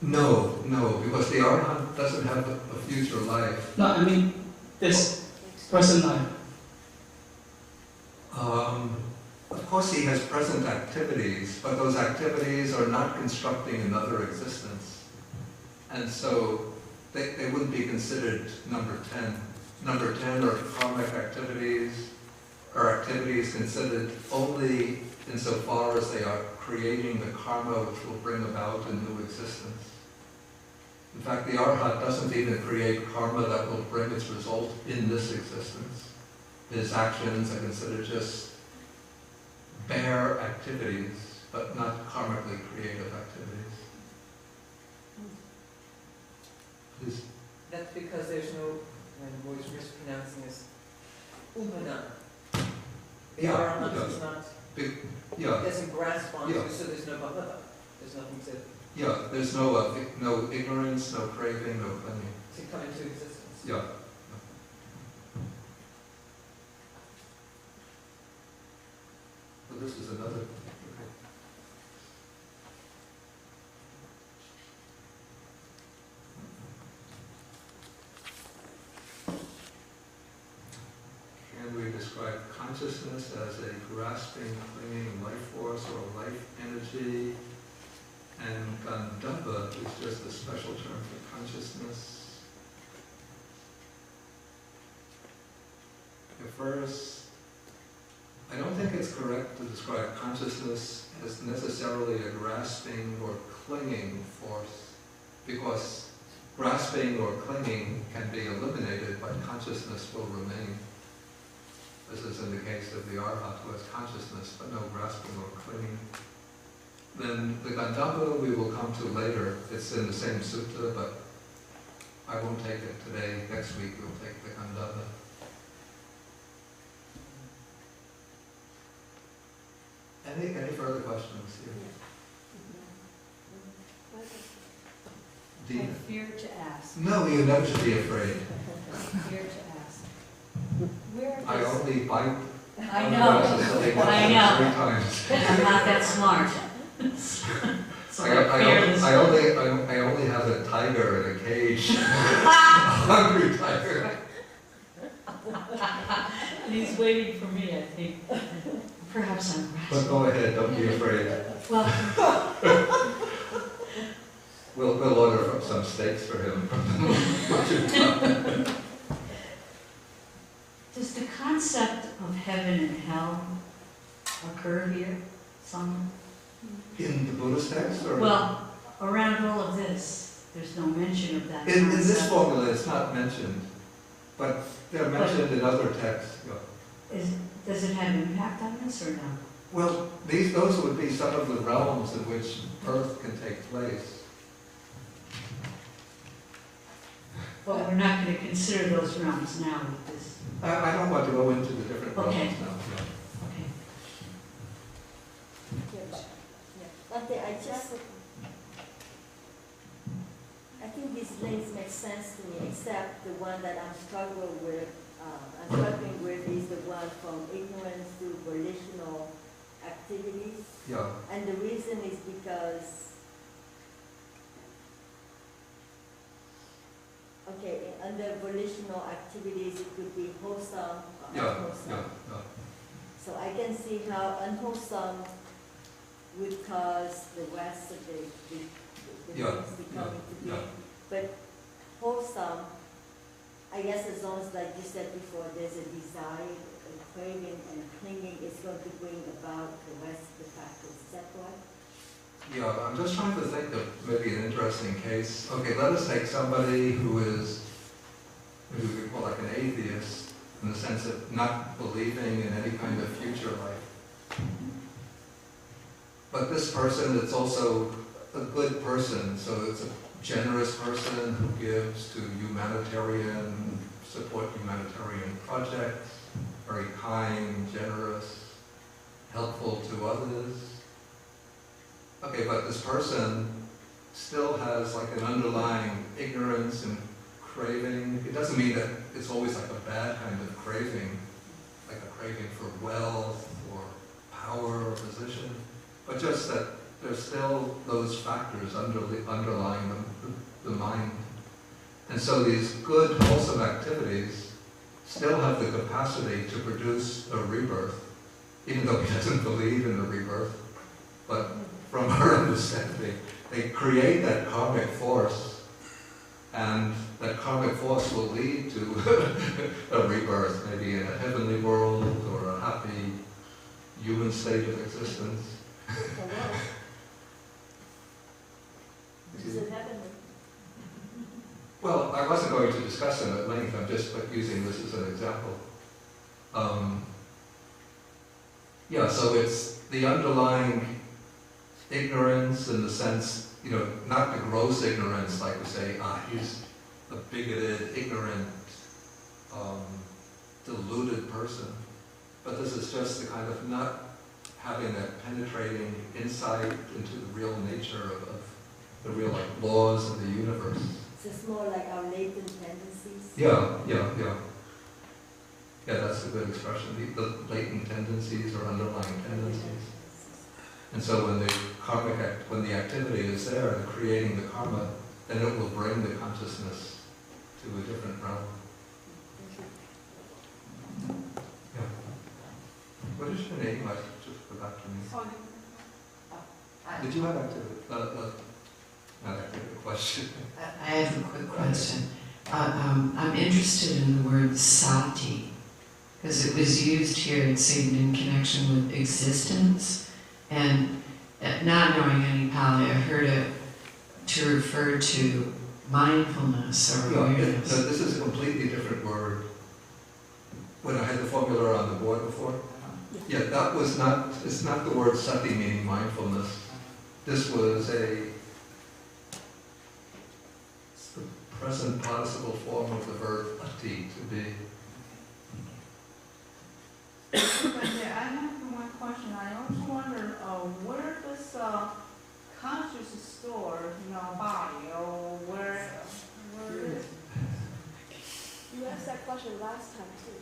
Speaker 1: No, because the Arahant doesn't have a future life.
Speaker 7: No, I mean this present life.
Speaker 1: Of course he has present activities, but those activities are not constructing another existence. And so they wouldn't be considered number 10. Number 10 are karmic activities, are activities considered only insofar as they are creating the karma which will bring about a new existence. In fact, the Arhat doesn't even create karma that will bring its result in this existence. His actions are considered just bare activities, but not karmically creative activities. Please.
Speaker 3: That's because there's no, I'm always mispronouncing this, upana. The Arahant is not,
Speaker 1: Yeah.
Speaker 3: doesn't grasp onto,
Speaker 1: Yeah.
Speaker 3: so there's no bhavata. There's nothing
Speaker 1: Yeah, there's no ignorance, no craving, no clinging.
Speaker 3: to come into existence.
Speaker 1: Yeah. Well, this is another. Okay. Can we describe consciousness as a grasping, clinging life force or life energy? And Gandhava is just a special term for consciousness. At first, I don't think it's correct to describe consciousness as necessarily a grasping or clinging force, because grasping or clinging can be eliminated, but consciousness will remain. this is in the case of the Arhat who has consciousness but no grasping or clinging. Then the Gandhabba we will come to later. It's in the same sutta, but I won't take it today. Next week we'll take the Gandhabba. Any further questions here?
Speaker 4: I
Speaker 1: Dean?
Speaker 4: fear to ask.
Speaker 1: No, you never should be afraid.
Speaker 4: Fear to ask. Where
Speaker 1: I
Speaker 4: does...
Speaker 1: only bite.
Speaker 8: I know,
Speaker 1: Three
Speaker 8: I
Speaker 1: times.
Speaker 8: know. I'm not that smart. So I'm fearless.
Speaker 1: I only have a tiger in a cage. A hungry tiger.
Speaker 8: And he's waiting for me, I think. Perhaps I'm
Speaker 1: But
Speaker 8: right.
Speaker 1: go ahead, don't be afraid.
Speaker 8: Well,
Speaker 1: We'll order some steaks for him.
Speaker 8: does the concept of heaven and hell occur here somewhere?
Speaker 1: In the Buddhist text, or
Speaker 8: Well, around all of this, there's no mention of that
Speaker 1: in this
Speaker 8: concept.
Speaker 1: formula, it's not mentioned, but they're mentioned in other texts. Yeah.
Speaker 8: Does it have impact on this or no?
Speaker 1: Well, those would be some of the realms in which birth can take place.
Speaker 8: Well, we're not going to consider those realms now with this.
Speaker 1: I don't want to go into the different realms
Speaker 8: Okay.
Speaker 1: now.
Speaker 8: Okay.
Speaker 4: Bhante, I think these links make sense to me, except the one that I'm struggling with is the one from ignorance to volitional activities.
Speaker 1: Yeah.
Speaker 4: And the reason is because, okay, under volitional activities, it could be wholesome or
Speaker 1: Yeah.
Speaker 4: unwholesome.
Speaker 1: Yeah.
Speaker 4: So I can see how unwholesome would cause the rest of the
Speaker 1: Yeah,
Speaker 4: things to come into
Speaker 1: yeah.
Speaker 4: being. But wholesome, I guess as long as, like you said before, there's a desire, a craving, and clinging, it's going to bring about the rest of the factors. Is that right?
Speaker 1: Yeah, I'm just trying to think of maybe an interesting case. Okay, let us take somebody who is, maybe we could call like an atheist, in the sense of not believing in any kind of future life. But this person, it's also a good person, so it's a generous person who gives to support humanitarian projects, very kind, generous, helpful to others. Okay, but this person still has like an underlying ignorance and craving. It doesn't mean that it's always like a bad kind of craving, like a craving for wealth or power or position, but just that there's still those factors underlying the mind. And so these good, wholesome activities still have the capacity to produce a rebirth, even though he doesn't believe in the rebirth. But from our understanding, they create that karmic force, and that karmic force will lead to a rebirth, maybe in a heavenly world or a happy human state of existence.
Speaker 4: Does it happen?
Speaker 1: Well, I wasn't going to discuss them at length, I'm just using this as an example. Yeah, so it's the underlying ignorance in the sense, not the gross ignorance, like we say, he's a bigoted, ignorant, deluded person. But this is just the kind of not having that penetrating insight into the real nature of the real laws of the universe.
Speaker 4: So it's more like our latent tendencies?
Speaker 1: Yeah, that's a good expression. The latent tendencies or underlying tendencies. And so when the activity is there and creating the karma, then it will bring the consciousness to a different realm. Yeah. What is your name? I just forgot your name. Did you have activity? Not activity, question.
Speaker 9: I have a quick question. I'm interested in the word Sati, because it was used here, it seemed, in connection with existence. And not knowing any Pali, I heard it to refer to mindfulness or awareness.
Speaker 1: No, this is a completely different word. when I had the formula on the board before? Yeah, that was not, it's not the word sati meaning mindfulness. This was it's the present participle form of the verb ati, to be.
Speaker 10: But yeah, I have one question. I also wonder where does consciousness store in our body, or where is it?
Speaker 11: You asked that question last time too.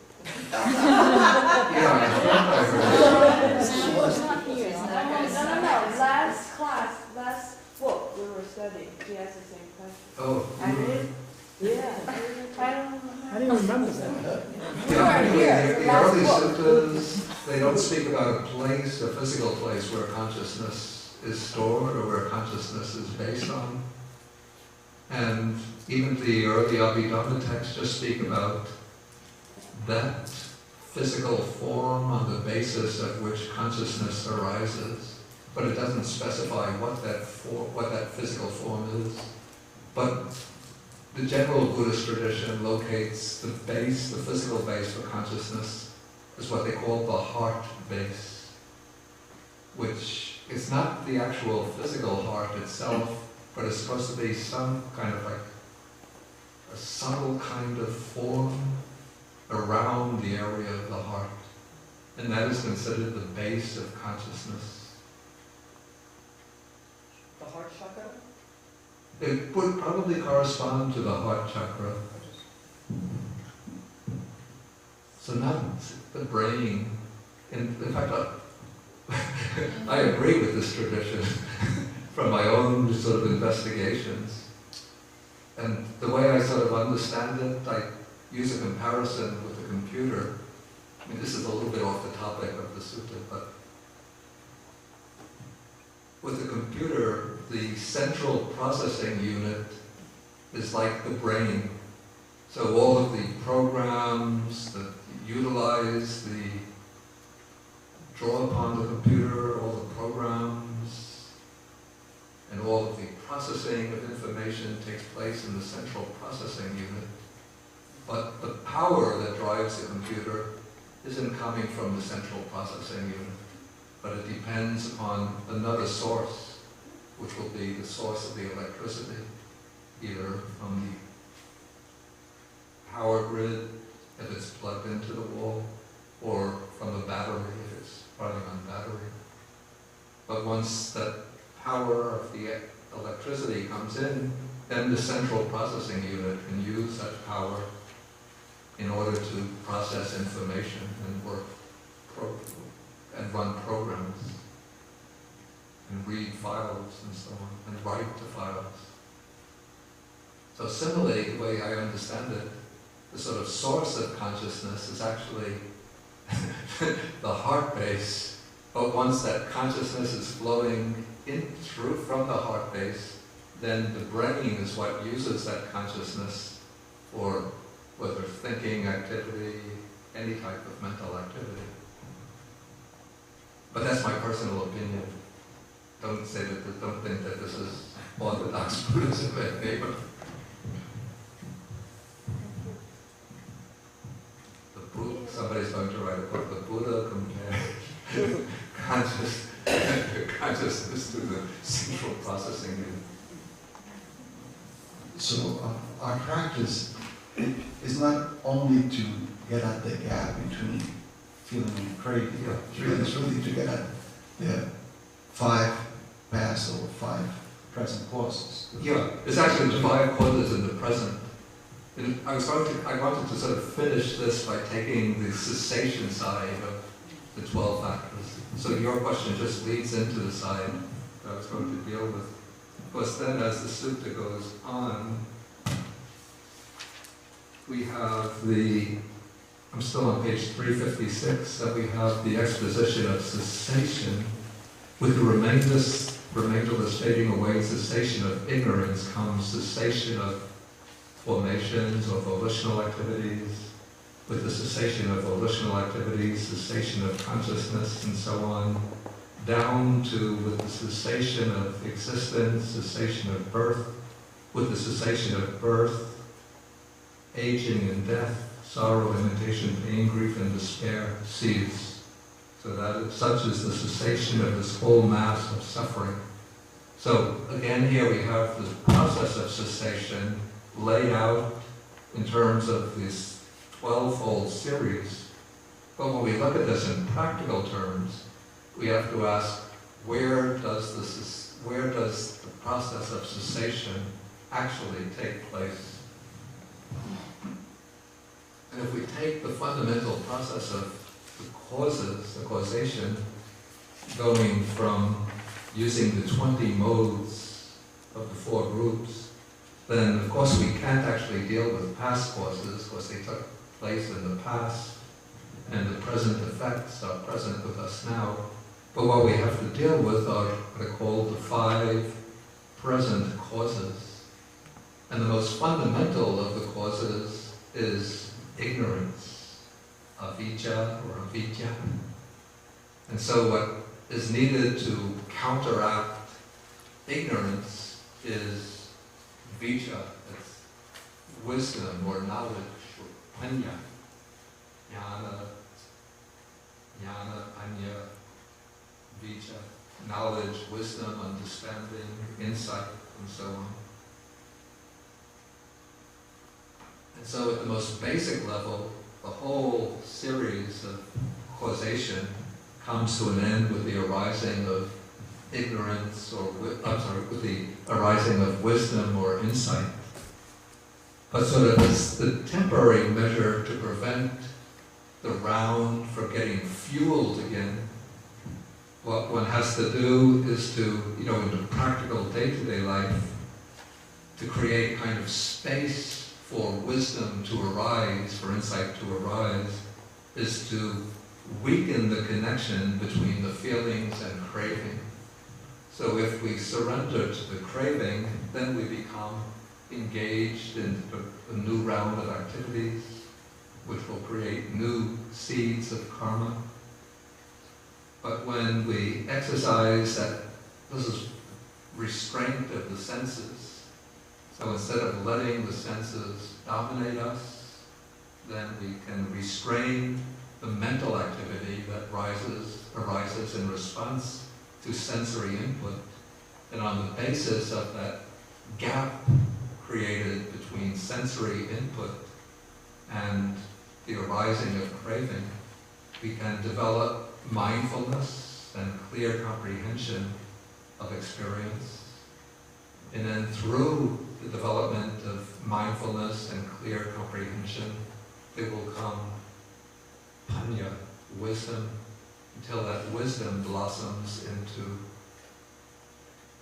Speaker 1: Yeah, I heard
Speaker 11: It's not here. No. Last class, last book we were studying, she asked the same question.
Speaker 1: Oh.
Speaker 11: I did? Yeah. I don't know.
Speaker 6: I didn't remember that.
Speaker 1: Yeah, anyway, the early suttas, they don't speak about a place, a physical place where consciousness is stored or where consciousness is based on. And even the early Abhidhamma texts just speak about that physical form on the basis of which consciousness arises, but it doesn't specify what that physical form is. But the general Buddhist tradition locates the base, the physical base for consciousness, is what they call the heart base, which is not the actual physical heart itself, but it's supposed to be some kind of like a subtle kind of form around the area of the heart. And that is considered the base of consciousness.
Speaker 3: The heart chakra?
Speaker 1: It would probably correspond to the heart chakra. So not the brain. In fact, I agree with this tradition from my own sort of investigations. And the way I sort of understand it, I use a comparison with a computer. I mean, this is a little bit off the topic of the sutta, but with a computer, the central processing unit is like the brain. So all of the programs that utilize draw upon the computer, all the programs, and all of the processing of information takes place in the central processing unit. But the power that drives the computer isn't coming from the central processing unit, but it depends upon another source, which will be the source of the electricity, either from the power grid, if it's plugged into the wall, or from a battery, if it's running on battery. But once that power of the electricity comes in, then the central processing unit can use that power in order to process information and and run programs, and read files and so on, and write to files. So similarly, the way I understand it, the sort of source of consciousness is actually the heart base, but once that consciousness is flowing in through from the heart base, then the brain is what uses that consciousness for whether thinking activity, any type of mental activity. But that's my personal opinion. Don't think that this is orthodox Buddhism, maybe. Somebody's going to write a book, the Buddha compared consciousness to the central processing unit.
Speaker 12: So our practice is not only to get at the gap between feeling and craving. It's really to get at the 5 past or 5 present causes.
Speaker 1: Yeah, it's actually the 5 causes in the present. And I wanted to sort of finish this by taking the cessation side of the 12 factors. So your question just leads into the side that I was going to deal with. Of course, then as the sutta goes on, we have I'm still on page 356, that we have the exposition of cessation. With the remainderless fading away, cessation of ignorance comes cessation of formations or volitional activities. With the cessation of volitional activities, cessation of consciousness, and so on, down to with the cessation of existence, cessation of birth. With the cessation of birth, aging and death, sorrow, imitation, pain, grief, and despair cease. So that such is the cessation of this whole mass of suffering. So again, here we have the process of cessation laid out in terms of this 12-fold series. But when we look at this in practical terms, we have to ask, where does the process of cessation actually take place? And if we take the fundamental process of the causes, the causation, going from using the 20 modes of the 4 groups, then of course we can't actually deal with past causes because they took place in the past and the present effects are present with us now. But what we have to deal with are what are called the 5 present causes. And the most fundamental of the causes is ignorance, avijja or avidya. And so what is needed to counteract ignorance is vijja, it's wisdom or knowledge, or panya, jnana, panya, vijja, knowledge, wisdom, understanding, insight, and so on. And so at the most basic level, the whole series of causation comes to an end with the arising of ignorance, or with the arising of wisdom or insight. But sort of as the temporary measure to prevent the round from getting fueled again, what one has to do is to, in the practical day-to-day life, to create kind of space for wisdom to arise, for insight to arise, is to weaken the connection between the feelings and craving. So if we surrender to the craving, then we become engaged in a new round of activities, which will create new seeds of karma. But when we exercise that, this is restraint of the senses. So instead of letting the senses dominate us, then we can restrain the mental activity that arises in response to sensory input. And on the basis of that gap created between sensory input and the arising of craving, we can develop mindfulness and clear comprehension of experience. And then through the development of mindfulness and clear comprehension, it will come panya, wisdom, until that wisdom blossoms into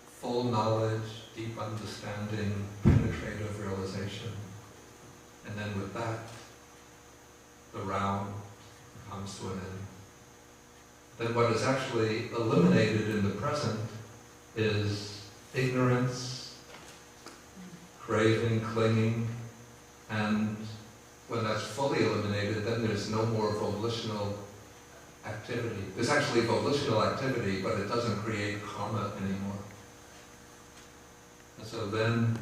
Speaker 1: full knowledge, deep understanding, penetrative realization. And then with that, the round comes to an end. Then what is actually eliminated in the present is ignorance, craving, clinging, and when that's fully eliminated, then there's no more volitional activity. There's actually volitional activity, but it doesn't create karma anymore. And so then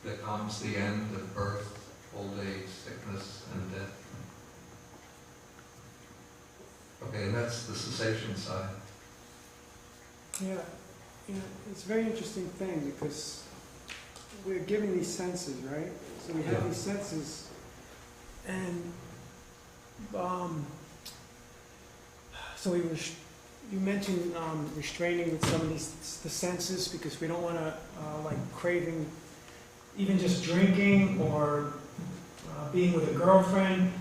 Speaker 1: there comes the end of birth, old age, sickness, and death. Okay, and that's the cessation side.
Speaker 6: Yeah, it's a very interesting thing because we're given these senses, right? So we have these senses, and so you mentioned restraining with some of the senses because we don't want to like craving, even just drinking or being with a girlfriend.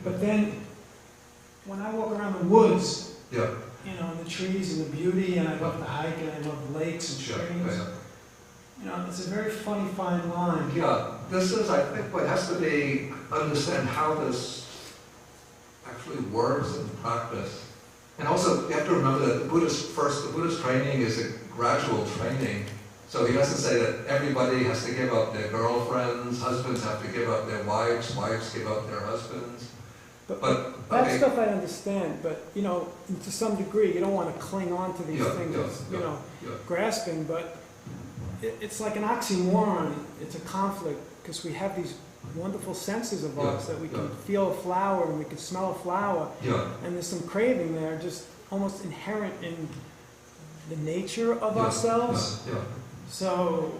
Speaker 6: But then when I walk around the woods, in the trees and the beauty, and I love to hike and I love lakes and streams. It's a very funny fine line.
Speaker 1: Yeah, this is, I think, what has to be understand how this actually works in practice. And also, you have to remember that the Buddhist training is a gradual training. So he doesn't say that everybody has to give up their girlfriends, husbands have to give up their wives, wives give up their husbands. But
Speaker 6: that stuff I understand, but to some degree, you don't want to cling on to these things, grasping. But it's like an oxymoron. It's a conflict because we have these wonderful senses of
Speaker 1: Yeah,
Speaker 6: ours, that we can
Speaker 1: yeah.
Speaker 6: feel a flower and we can smell a flower,
Speaker 1: Yeah,
Speaker 6: and there's some craving there, just almost inherent in the nature of
Speaker 1: yeah,
Speaker 6: ourselves.
Speaker 1: yeah, yeah.
Speaker 6: So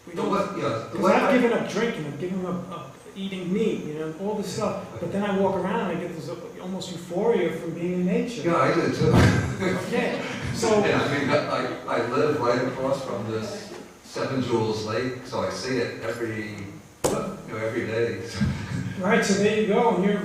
Speaker 6: we
Speaker 1: The
Speaker 6: don't.
Speaker 1: way, yeah, the
Speaker 6: Because
Speaker 1: way
Speaker 6: I've
Speaker 1: I-
Speaker 6: given up drinking, I've given up eating meat, you know, all this stuff. But then I walk around and I get this almost euphoria from being in nature.
Speaker 1: Yeah, I do too.
Speaker 6: Okay, so
Speaker 1: Yeah, I mean, I live right across from this 7 Jewels Lake, so I see it every day.
Speaker 6: right, so there you go, and you're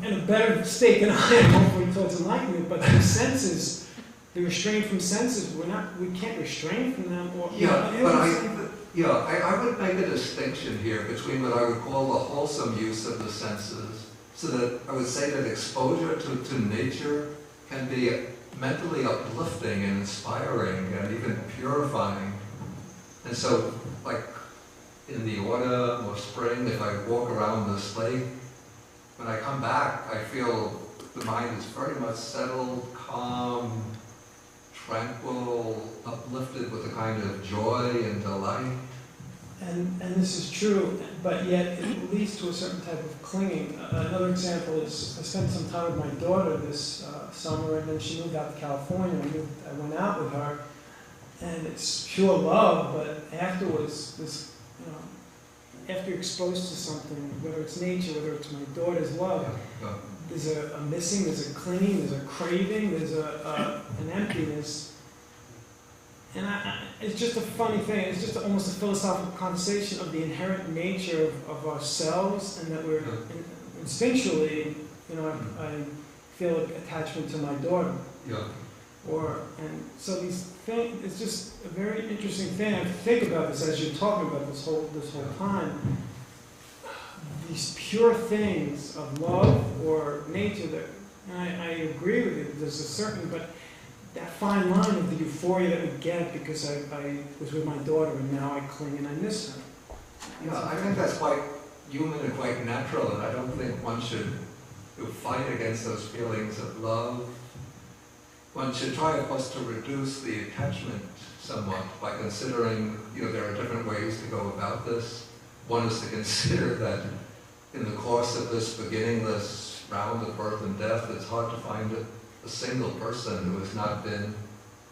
Speaker 6: in a better state than I am, hopefully towards enlightenment. But the senses, the restraint from senses, we can't restrain from them. Or
Speaker 1: Yeah,
Speaker 6: you know,
Speaker 1: but
Speaker 6: it's-
Speaker 1: I would make a distinction here between what I would call the wholesome use of the senses, so that I would say that exposure to nature can be mentally uplifting and inspiring and even purifying. And so, like in the autumn or spring, if I walk around this lake, when I come back, I feel the mind is very much settled, calm, tranquil, uplifted with a kind of joy and delight.
Speaker 6: And this is true, but yet it leads to a certain type of clinging. Another example is I spent some time with my daughter this summer, and then she moved out to California. I went out with her, and it's pure love. But afterwards, after you're exposed to something, whether it's nature, whether it's my daughter's love, there's a missing, there's a clinging, there's a craving, there's an emptiness. And it's just a funny thing. It's just almost a philosophical conversation of the inherent nature of ourselves, and that we're instinctually, I feel attachment to my daughter.
Speaker 1: Yeah.
Speaker 6: And so these things, it's just a very interesting thing. I have to think about this as you're talking about this whole time. These pure things of love or nature that, and I agree with you. There's a certain, but that fine line of the euphoria that we get because I was with my daughter and now I cling and I miss her.
Speaker 1: Yeah, I think that's quite human and quite natural, and I don't think one should fight against those feelings of love. One should try, of course, to reduce the attachment somewhat by considering, there are different ways to go about this. One is to consider that in the course of this beginningless round of birth and death, it's hard to find a single person who has not been,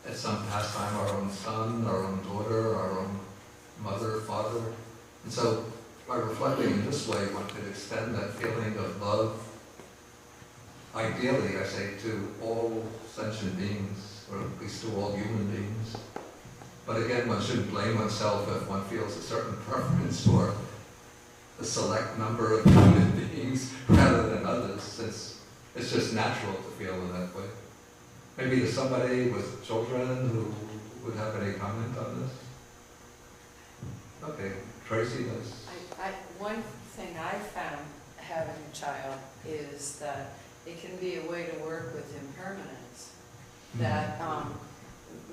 Speaker 1: at some past time, our own son, our own daughter, our own mother, father. And so, by reflecting in this way, one could extend that feeling of love, ideally, I say, to all sentient beings, or at least to all human beings. But again, one shouldn't blame oneself if one feels a certain preference for a select number of human beings rather than others, since it's just natural to feel in that way. Maybe there's somebody with children who would have any comment on this? Okay, Tracy does.
Speaker 13: One thing I found having a child is that it can be a way to work with impermanence. That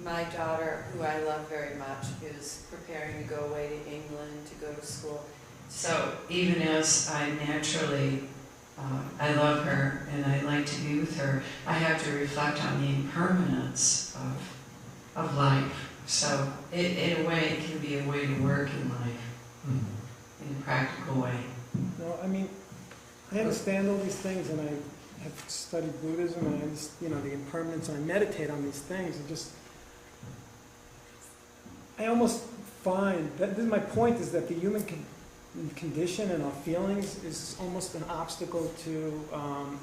Speaker 13: my daughter, who I love very much, is preparing to go away to England to go to school. So even as I naturally, I love her and I like to be with her, I have to reflect on the impermanence of life. So in a way, it can be a way to work in life, in a practical way.
Speaker 6: No, I mean, I understand all these things, and I have studied Buddhism, and I understand, the impermanence, and I meditate on these things, and I almost find that my point is that the human condition and our feelings is almost an obstacle to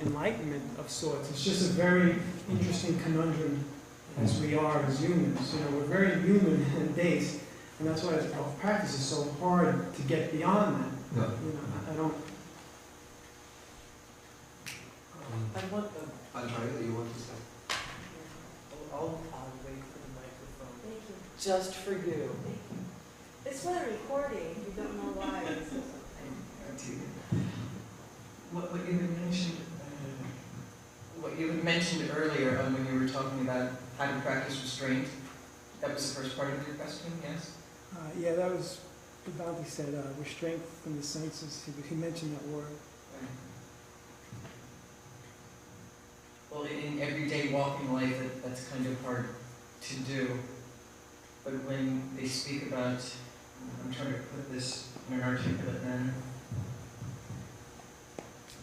Speaker 6: enlightenment of sorts. It's just a very interesting conundrum as we are as humans. We're very human and based, and that's why our practice is so hard to get beyond that.
Speaker 1: Yeah.
Speaker 6: I don't.
Speaker 1: Andrea, you want to say?
Speaker 3: I'll wait for the microphone.
Speaker 4: Thank you.
Speaker 3: Just for you.
Speaker 4: It's for the recording, you don't know why.
Speaker 3: What you had mentioned earlier when you were talking about how to practice restraint, that was the first part of your question, yes?
Speaker 6: Yeah, that was what Bhante said, restraint from the senses. He mentioned that word.
Speaker 3: Right. Well, in everyday walking life, that's kind of hard to do. But when they speak about, I'm trying to put this in an articulate manner,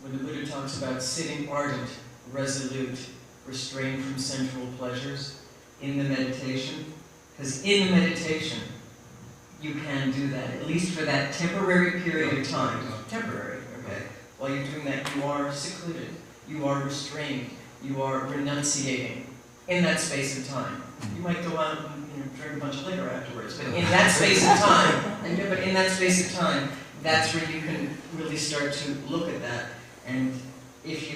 Speaker 3: when the Buddha talks about sitting ardent, resolute, restrained from sensual pleasures in the meditation, because in the meditation, you can do that, at least for that temporary period of time. Temporary, okay? While you're doing that, you are secluded, you are restrained, you are renunciating in that space of time. You might go out and drink a bunch of liquor afterwards, but in that space of time, that's where you can really start to look at that. And if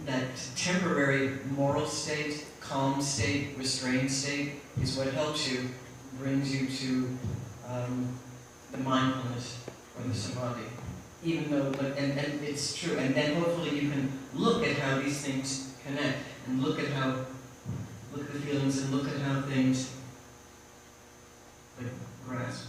Speaker 3: that temporary moral state, calm state, restrained state is what helps you, brings you to the mindfulness or the samadhi. Even though, and it's true, and then hopefully you can look at how these things connect, and look at the feelings, and look at how things grasp.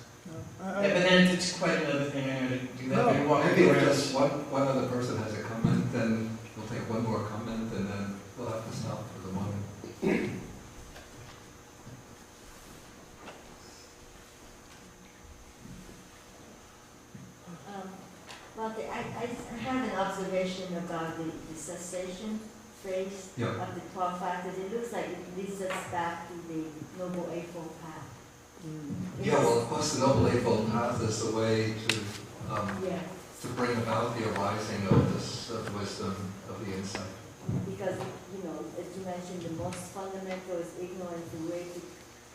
Speaker 3: But then it's quite another thing. I'm going to do that.
Speaker 1: Maybe if just one other person has a comment, then we'll take one more comment, and then we'll have to stop for the moment.
Speaker 4: I have an observation about the cessation phase of the 12 factors. It looks like it leads us back to the Noble Eightfold Path.
Speaker 1: Yeah, well, of course, the Noble Eightfold Path is the way to bring about the arising of this wisdom, of the insight.
Speaker 4: Because, as you mentioned, the most fundamental is ignorance. The way to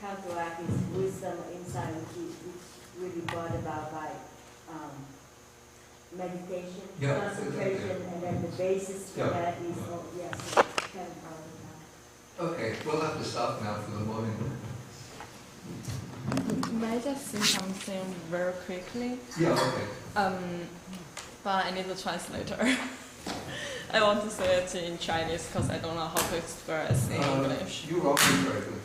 Speaker 4: counteract is wisdom, insight, which really brought about by meditation, concentration, and then the basis for that is, kind of
Speaker 1: Okay, we'll have to stop now for the moment.
Speaker 11: May I just say something very quickly?
Speaker 1: Yeah, okay.
Speaker 11: But I need a translator. I want to say it in Chinese because I don't know how to express in English.
Speaker 1: You wrote me very good.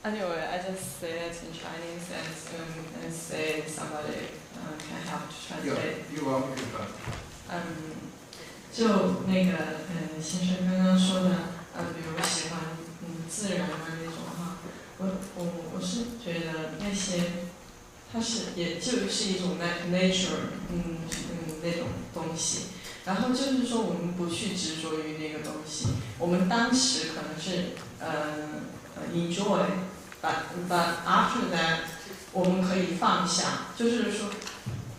Speaker 11: Anyway, I just say it in Chinese and say somebody can help to translate.
Speaker 1: You wrote me good.
Speaker 14: 就那个先生刚刚说的，比如喜欢自然啊那种哈，我是觉得那些它也就是一种 nature 那种东西，然后就是说我们不去执着于那个东西，我们当时可能是enjoy， but after that 我们可以放下，就是说。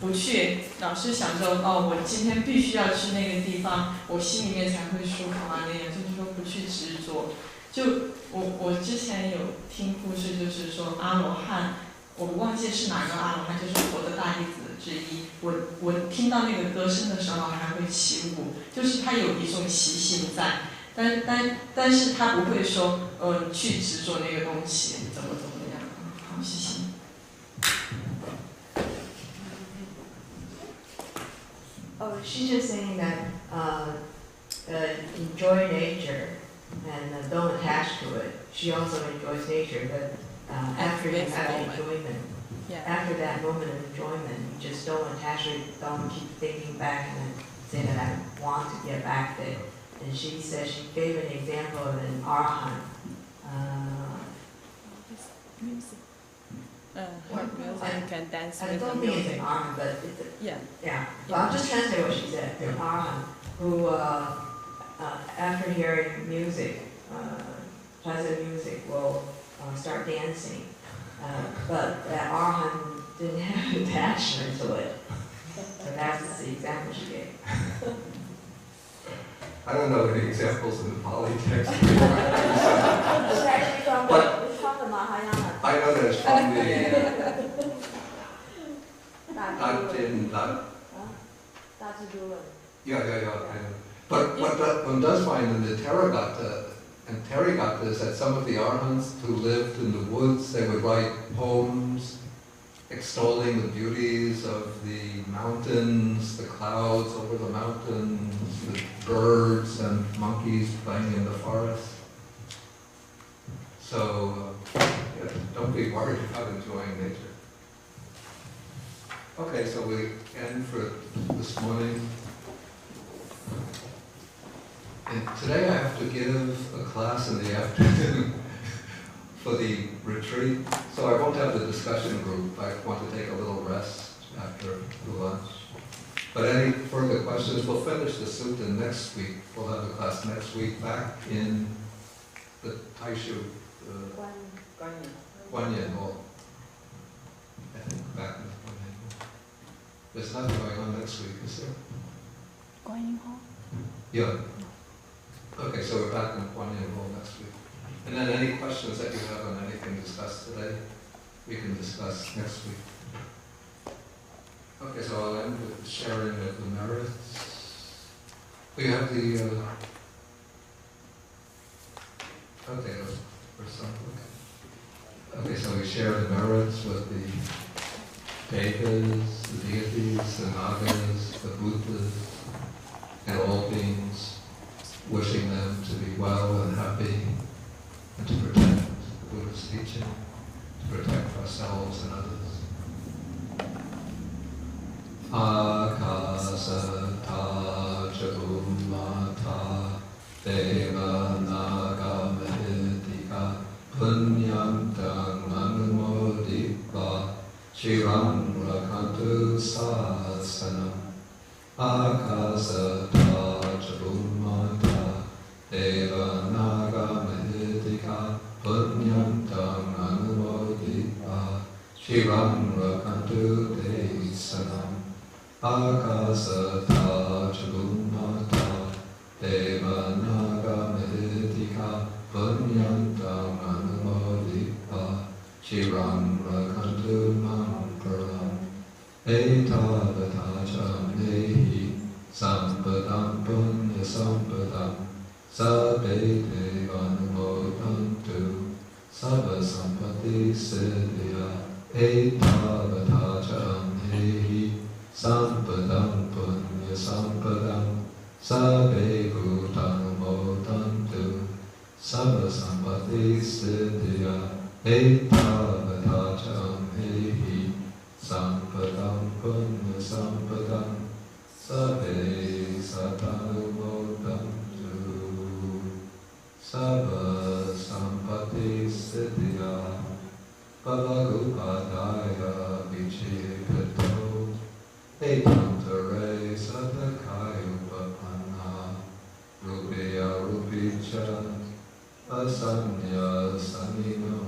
Speaker 14: 不去老是想着我今天必须要去那个地方，我心里面才会舒服啊那样，就是说不去执着。就我之前有听故事，就是说阿罗汉，我忘记是哪个阿罗汉，就是佛的大弟子之一。我听到那个歌声的时候还会起舞，就是他有一种习性在，但是他不会说去执着那个东西怎么样。好，谢谢。
Speaker 15: Oh, she's just saying that enjoy nature and don't attach to it. She also enjoys nature, but after you have enjoyment, after that moment of enjoyment, you just don't attach to it, don't keep thinking back and then say that I want to get back there. And she said she gave an example of an arahant.
Speaker 11: Music can dance with
Speaker 15: I don't think it's an arahant, but it's yeah. Well, I'll just translate what she said. An arahant who, after hearing music, pleasant music, will start dancing. But that arahant didn't have attachment to it. So that's the example she gave.
Speaker 1: I don't know any examples in the Pali text.
Speaker 11: It's
Speaker 10: actually from the Mahayana.
Speaker 1: I know that it's from the Yeah, I know. But what one does find in the Therigatha is that some of the arahants who lived in the woods, they would write poems extolling the beauties of the mountains, the clouds over the mountains, the birds and monkeys playing in the forest. So, don't be worried about enjoying nature. Okay, so we end for this morning. And today I have to give a class in the afternoon for the retreat. So I won't have the discussion group. I want to take a little rest after the lunch. But any further questions? We'll finish the sutta next week. We'll have a class next week back in the Taishu Guanyin Hall. I think back in the Guanyin Hall. There's nothing going on next week, is there?
Speaker 11: Guanyin Hall?
Speaker 1: Yeah. Okay, so we're back in Guanyin Hall next week. And then any questions that you have on anything discussed today, we can discuss next week. Okay, so I'll end with the sharing of the merits. We have the, okay, for some, okay, so we share the merits with the devas, the deities, the nagas, the buddhas, and all beings, wishing them to be well and happy, and to protect the Buddha's teaching, to protect ourselves and others. Akasata Jagumata Deva Naga Mahidika Punyam Dang Manumodipa Shiram Rakantu Sasanam Akasata Jagumata Deva Naga Mahidika Punyam Dang Manumodipa Shiram Rakantu Desanam Akasata Jagumata Deva Naga Mahidika Punyantam Anumodipa Shiram Rakantu Mankaram Etavatacha Mehi Sampadam Punya Sampadam Sabbe Devanumodantu Sabba Sampati Siddhya Etavatacha Mehi Sampadam Punya Sampadam Sabbe Bhutanumodantu Sabba Sampati Siddhya Etavatacha Mehi Sampadam Punya Sampadam Sabbe Satanumodantu Sabba Sampati Siddhya Bhavagupadaya Vichikato Etantare Satakayupapanna Rupiya Rupicha Asanya Sanino